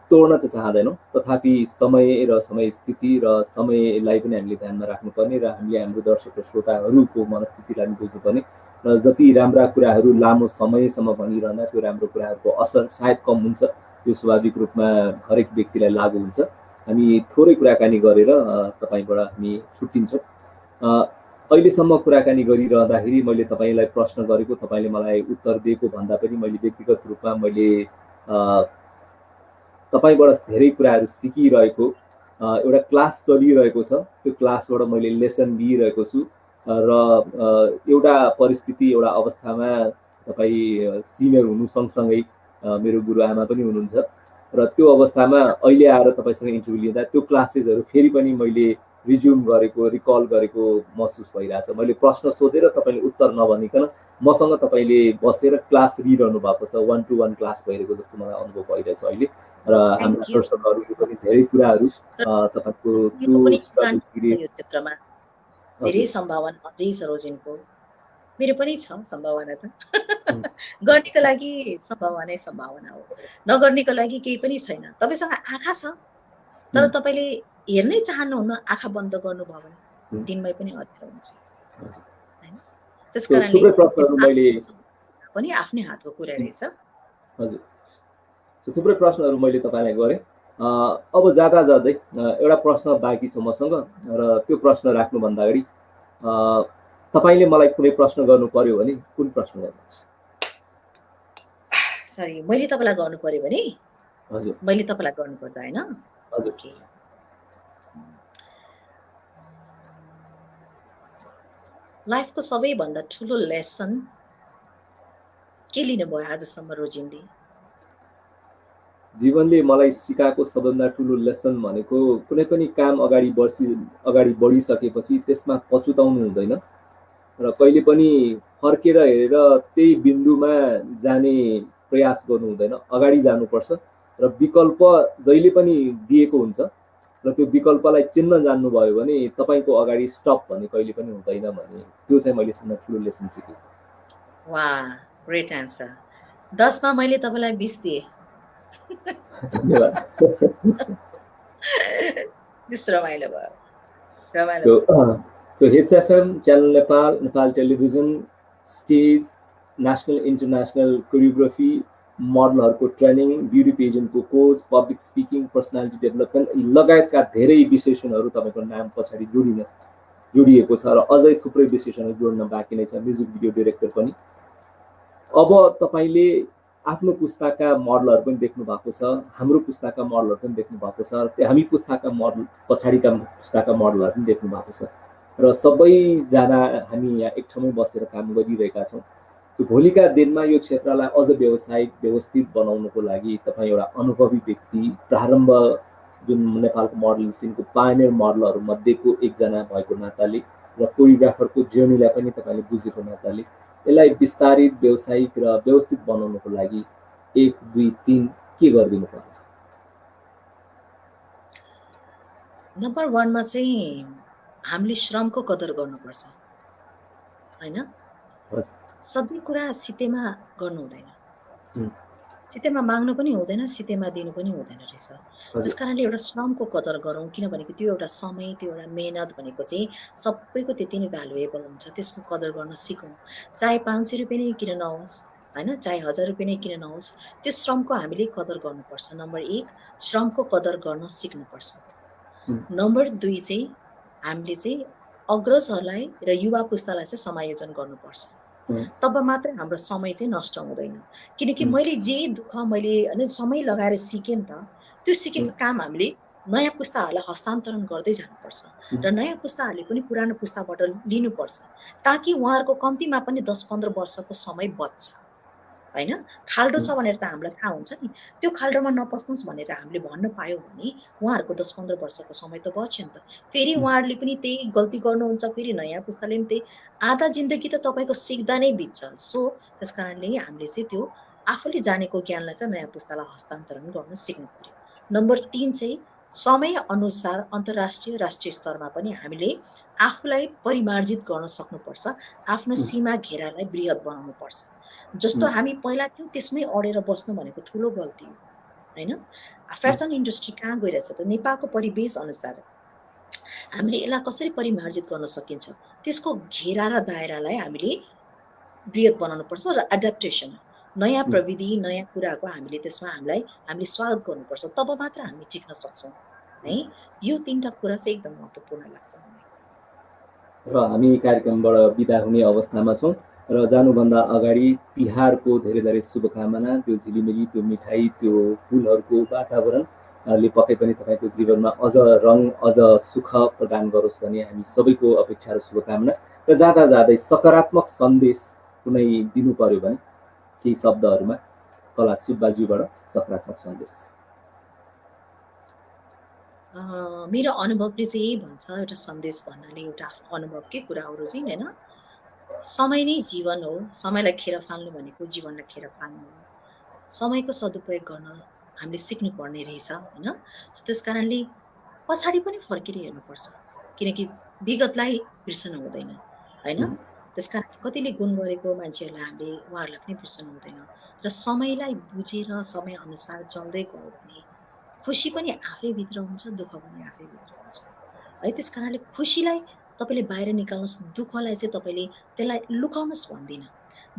B: तोड्न त चाहँदैनौँ, तथापि समय र समय स्थिति र समयलाई पनि हामीले ध्यानमा राख्नुपर्ने र हामीले हाम्रो दर्शक र श्रोताहरूको मनस्थितिलाई पनि बुझ्नुपर्ने। र जति राम्रा कुराहरू लामो समयसम्म भनिरहँदा त्यो राम्रो कुराहरूको असर सायद कम हुन्छ। यो स्वाभाविक रूपमा हरेक व्यक्तिलाई लागु हुन्छ। हामी थोरै कुराकानी गरेर तपाईँबाट हामी छुट्टिन्छौँ। अहिलेसम्म कुराकानी गरिरहँदाखेरि मैले तपाईँलाई प्रश्न गरेको, तपाईँले मलाई उत्तर दिएको भन्दा पनि मैले व्यक्तिगत रूपमा मैले तपाईँबाट धेरै कुराहरू सिकिरहेको, एउटा क्लास चलिरहेको छ। त्यो क्लासबाट मैले लेसन लिइरहेको छु। र एउटा परिस्थिति, एउटा अवस्थामा तपाईँ सिनियर हुनु सँगसँगै मेरो गुरुआमा पनि हुनुहुन्छ। र त्यो अवस्थामा अहिले आएर तपाईँसँग इन्टरभ्यू लिँदा त्यो क्लासेसहरू फेरि पनि मैले रिज्युम गरेको, रिकल गरेको महसुस भइरहेछ। मैले प्रश्न सोधेर तपाईँले उत्तर नभनिकन मसँग तपाईँले बसेर क्लास लिइरहनु भएको छ। 1-to-1 क्लास भइरहेको जस्तो मलाई अनुभव भइरहेछ अहिले। र हाम्रो दर्शकहरूले पनि धेरै कुराहरू तपाईँको त्यो
C: क्षेत्रमा धेरै सम्भावना अझै छ रोजिनको। मेरो पनि छ सम्भावना त गर्नेको लागि सम्भावना हो, नगर्नेको लागि केही पनि छैन। तपाईँसँग आँखा छ तर तपाईँले हेर्नै चाहनुहुन्न, आँखा बन्द गर्नुभयो भने दिनमै पनि अध्ययन हुन्छ हैन। त्यसकारणले पनि आफ्नै हातको कुरा रहेछ।
B: हजुर, थुप्रै प्रश्नहरू मैले तपाईँलाई गरेँ। अब जाँदा जाँदै एउटा प्रश्न बाँकी छ मसँग, र त्यो प्रश्न राख्नुभन्दा अगाडि तपाईँले मलाई कुनै प्रश्न गर्नु पर्यो भने कुन प्रश्न गर्नुहुन्छ?
C: सरी, मैले तपाईँलाई गर्नु पर्यो भने?
B: हजुर,
C: मैले तपाईँलाई गर्नु पर्दा हैन?
B: हजुर।
C: लाइफको सबैभन्दा ठुलो लेसन के लिनुभयो आजसम्म रोजिनले?
B: जीवनले मलाई सिकाएको सबभन्दा ठुलो लेसन भनेको कुनै पनि काम अगाडि बढिसकेपछि त्यसमा पछुताउनु हुँदैन। र कहिले पनि फर्केर हेरेर त्यही बिन्दुमा जाने प्रयास गर्नु हुँदैन, अगाडि जानुपर्छ र विकल्प जहिले पनि दिएको हुन्छ र त्यो विकल्पलाई चिन्न जान्नुभयो भने तपाईको अगाडि स्टप भन्ने कहिले पनि हुँदैन भन्ने त्यो चाहिँ मैले सम्म ठुलो लेसन सिकेँ।
C: वाह, ग्रेट एन्सर। 10 मा मैले तपाईलाई 20 दिए।
B: धन्यवाद।
C: जस रमाइलो भयो, रमाइलो।
B: So Hits FM, Channel Nepal, Nepal Television, stage, national, international choreography, मोडलहरुको ट्रेनिङ, ब्युटी पेजेन्टको coach, public speaking, personality development लगायतका धेरै विशेषणहरू तपाईको नाम पछाडि जोडिएको छ र अझै थुप्रै विशेषणहरू जोड्न बाँकी नै छ। म्युजिक भिडियो डाइरेक्टर पनि। अब तपाईले आफ्नो पुस्ताका मोडलहरु पनि देख्नु भएको छ, हाम्रो पुस्ताका मोडलहरु पनि देख्नु भएको छ, हामी पुस्ताका मोडल पछाडिका पुस्ताका मोडलहरु पनि देख्नु भएको छ र सबैजना हामी यहाँ एक ठाउँमै बसेर काम गरिरहेका छौं। भोलिका दिनमा यो क्षेत्रलाई अझ व्यावसायिक व्यवस्थित बनाउनको लागि तपाई एउटा अनुभवी व्यक्ति, प्रारम्भ जुन नेपालको मोडलिङ सिनको पायनियर मोडलहरु मध्येको एकजना भएको नाताले र कोरियोग्राफरको जर्नीलाई पनि तपाईले बुझेको नाताले यसलाई विस्तारित व्यावसायिक र व्यवस्थित बनाउनको लागि 1 2 3 के गरिदिनु पर्छ?
C: नम्बर 1 मा चाहिँ हामीले श्रमको कदर गर्नुपर्छ, हैन? सबै कुरा सितेमा गर्नु हुँदैन, सितेमा माग्नु पनि हुँदैन, सितेमा दिनु पनि हुँदैन रहेछ। त्यसकारणले एउटा श्रमको कदर गरौँ, किनभने त्यो एउटा समय, त्यो एउटा मेहनत भनेको चाहिँ सबैको त्यति नै भ्यालुएबल हुन्छ। त्यसको कदर गर्न सिकौँ, चाहे 500 रुपैयाँ नै किन नहोस्, हैन? चाहे 1000 रुपैयाँ नै किन नहोस्, त्यो श्रमको हामीले कदर गर्नुपर्छ। नम्बर 1 श्रमको कदर गर्न सिक्नुपर्छ। नम्बर 2 चाहिँ हामीले चाहिँ अग्रजहरूलाई र युवा पुस्तालाई चाहिँ समायोजन गर्नुपर्छ। तब मात्र हाम्रो समय चाहिँ नष्ट हुँदैन। किनकि मैले जे दुःख मैले अनि समय लगाएर सिकेँ नि त, त्यो सिकेको काम हामीले नयाँ पुस्ताहरूलाई हस्तान्तरण गर्दै जानुपर्छ र नयाँ पुस्ताहरूले पनि पुरानो पुस्ताबाट लिनुपर्छ, ताकि उहाँहरूको कम्तीमा पनि 10-15 वर्षको समय बच्छ, हैन? खाल्डो छ भनेर त हामीलाई थाहा हुन्छ नि, त्यो खाल्डोमा नपस्नुस् भनेर हामीले भन्न पायौँ भने उहाँहरूको 10-15 वर्षको समय त बच्यो नि त। फेरि उहाँहरूले पनि त्यही गल्ती गर्नुहुन्छ, फेरि नयाँ पुस्ताले पनि त्यही, आधा जिन्दगी त तपाईको सिक्दा नै बित्छ। सो त्यसकारणले हामीले चाहिँ त्यो आफूले जानेको ज्ञानलाई चाहिँ नयाँ पुस्तालाई हस्तान्तरण गर्न सिक्नु पर्यो। नम्बर 3 चाहिँ समय अनुसार अन्तर्राष्ट्रिय राष्ट्रिय स्तरमा पनि हामीले आफूलाई परिमार्जित गर्न सक्नुपर्छ, आफ्नो सीमा घेरालाई बृहत बनाउनु पर्छ। जस्तो हामी पहिला थियौं त्यसमै अडेर बस्नु भनेको ठुलो गल्ती हो, हैन? फ्यासन इन्डस्ट्री कहाँ गइरहेछ त? नेपालको परिवेश अनुसार हामीले यसलाई कसरी परिमार्जित गर्न सकिन्छ, त्यसको घेरा र दायरालाई हामीले बृहत बनाउनु पर्छ र एडाप्टेसन, नयाँ प्रविधि, नयाँ कुराको हामीले त्यसमा हामीले स्वागत गर्नुपर्छ, तब मात्र हामी टिक्न सक्छौं, है? यो 3टा कुरा चाहिँ एकदम महत्त्वपूर्ण लाग्छ मलाई।
B: र हामी कार्यक्रमबाट बिदा हुने अवस्थामा छौं र जानुभन्दा अगाडि तिहारको धेरै धेरै शुभकामना। त्यो झिलिमिली, त्यो मिठाई, त्यो फुलहरुको वातावरणले पक्कै पनि तपाईको जीवनमा अझ रङ, अझ सुख प्रदान गरोस् भन्ने हामी सबैको अपेक्षा र शुभकामना। र जाँदै सकारात्मक सन्देश कुनै दिनु पर्यो भने केही शब्दहरुमा कला सुब्बाज्यूबाट सकारात्मक सन्देश।
C: मेरो अनुभवले चाहिँ यही भन्छ, एउटा सन्देश भन्नाले एउटा अनुभवकै कुराहरु चाहिँ, हैन? समय नै जीवन हो, समयलाई खेर फाल्नु भनेको जीवनलाई खेर फाल्नु हो। समयको सदुपयोग गर्न हामीले सिक्नु पर्ने रहेछ, हैन? त्यसकारणले पछाडी पनि फर्केर हेर्नुपर्छ, किनकि विगतलाई बिर्सनु हुँदैन, हैन? त्यसकारण कतिले गुण गरेको मान्छेहरूलाई हामीले उहाँहरूलाई पनि बिर्सनु हुँदैन र समयलाई बुझेर समय अनुसार चल्दै गयो भने खुशी पनि आफै भित्र हुन्छ, दुःख पनि आफै भित्र हुन्छ, है? त्यसकारणले खुशीलाई तपाईले बाहिर निकाल्नुस्, दुःखलाई चाहिँ तपाईले त्यसलाई लुकाउनुस् भन्दिन।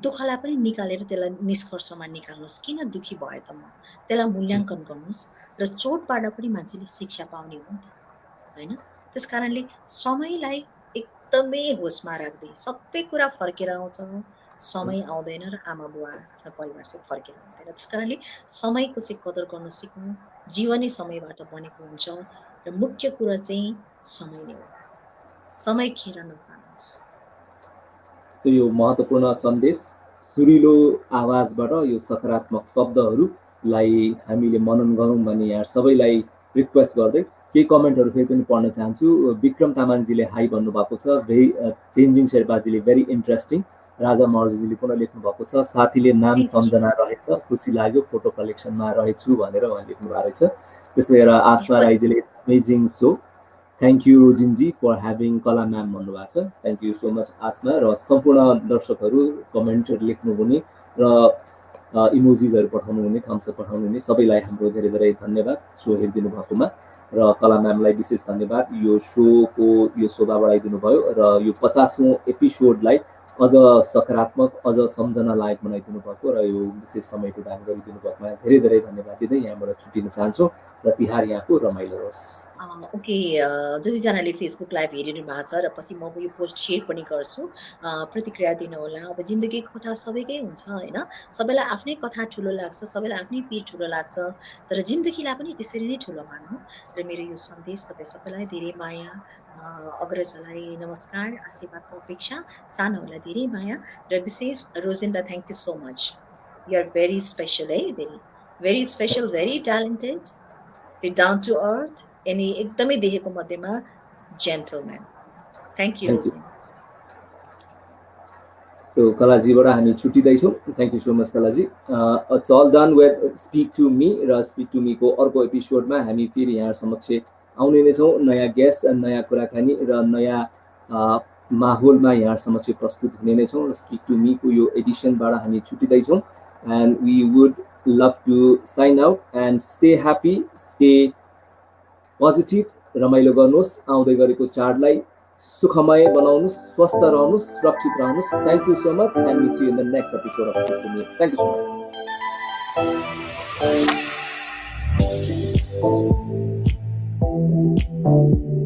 C: दुःखलाई पनि निकालेर त्यसलाई निष्कर्षमा निकाल्नुस्, किन दुखी भए त म, त्यसलाई मूल्याङ्कन गर्नुस् र चोटबाट पनि मान्छेले शिक्षा पाउने हो नि त, हैन? त्यसकारणले समयलाई एकदमै होसमा राख्दै सबै कुरा फर्केर आउँछ, समय आउँदैन र आमा बुवा र परिवार चाहिँ फर्केर आउँदैन। त्यसकारणले समयको चाहिँ कदर गर्न सिक्नु, जीवनै समयबाट बनेको हुन्छ र मुख्य कुरा चाहिँ समय नै हो, समय खेर नफाल्नुस्।
B: यो महत्त्वपूर्ण सन्देश, सुरिलो आवाजबाट यो सकारात्मक शब्दहरूलाई हामीले मनन गरौँ भन्ने यहाँ सबैलाई रिक्वेस्ट गर्दै केही कमेन्टहरू फेरि पनि पढ्न चाहन्छु। विक्रम तामाङजीले हाई भन्नुभएको छ, भेरी तेन्जिङ शेर्पाजीले भेरी इन्ट्रेस्टिङ, राजा मर्जीजीले पुनः लेख्नु भएको छ, साथीले नाम सम्झना रहेछ, खुसी लाग्यो, फोटो कलेक्सनमा रहेछु भनेर उहाँ लेख्नु भएको रहेछ। त्यसै गरेर आस्मा राईजीले अमेजिङ सो, थ्याङ्क यू रोजिनजी फर ह्याभिङ कला म्याम भन्नुभएको छ। Thank you so much Asma. र सम्पूर्ण दर्शकहरू कमेन्टहरू लेख्नुहुने र इमोजिजहरू पठाउनु हुने, थम्सअप पठाउनु हुने सबैलाई हाम्रो धेरै धेरै धन्यवाद सो हेरिदिनु भएकोमा। र कला म्यामलाई विशेष धन्यवाद, यो सोको यो शोभा बढाइदिनु भयो र यो 50औं एपिसोडलाई अझ सकारात्मक, अझ सम्झना लायक बनाइदिनु भएको र यो विशेष समय प्रदान गरिदिनु भएकोमा धेरै धेरै धन्यवाद दिँदै यहाँबाट छुटिन चाहन्छु र तिहार यहाँको रमाइलो होस्।
C: ओके, जतिजनाले फेसबुक लाइभ हेरिनु भएको छ र पछि म यो पोस्ट सेयर पनि गर्छु, प्रतिक्रिया दिनुहोला। अब जिन्दगीको कथा सबैकै हुन्छ होइन, सबैलाई आफ्नै कथा ठुलो लाग्छ, सबैलाई आफ्नै पीर ठुलो लाग्छ, तर जिन्दगीलाई पनि त्यसरी नै ठुलो मान्नु। र मेरो यो सन्देश तपाईँ सबैलाई धेरै माया, अग्रजलाई नमस्कार, आशीर्वादको अपेक्षा, सानोहरूलाई धेरै माया र विशेष रोजिन्दा thank you so much, you are very special है, very special, very talented, down to earth, अनि एकदमै देखेको मध्येमा gentleman. Thank you Rojin.
B: So कलाजीबाट हामी छुटिँदैछौँ। थ्याङ्क यू सो मच कलाजी। It's all done with speak to me र स्पिक टु मीको अर्को एपिसोडमा हामी फेरि यहाँ समक्ष आउने नै छौँ, नयाँ गेस्ट, नयाँ कुराकानी र नयाँ माहौलमा यहाँ समक्ष प्रस्तुत हुने नै छौँ। स्पिक टु मीको यो एडिसनबाट हामी छुटिँदैछौँ and we would love to sign out and stay happy, stay positive, रमाइलो गर्नुहोस्, आउँदै गरेको चाडलाई सुखमय बनाउनुहोस्, स्वस्थ रहनुहोस्, सुरक्षित रहनुहोस्। Thank you so much and we see you in the next episode of speak to me. Thank you so much.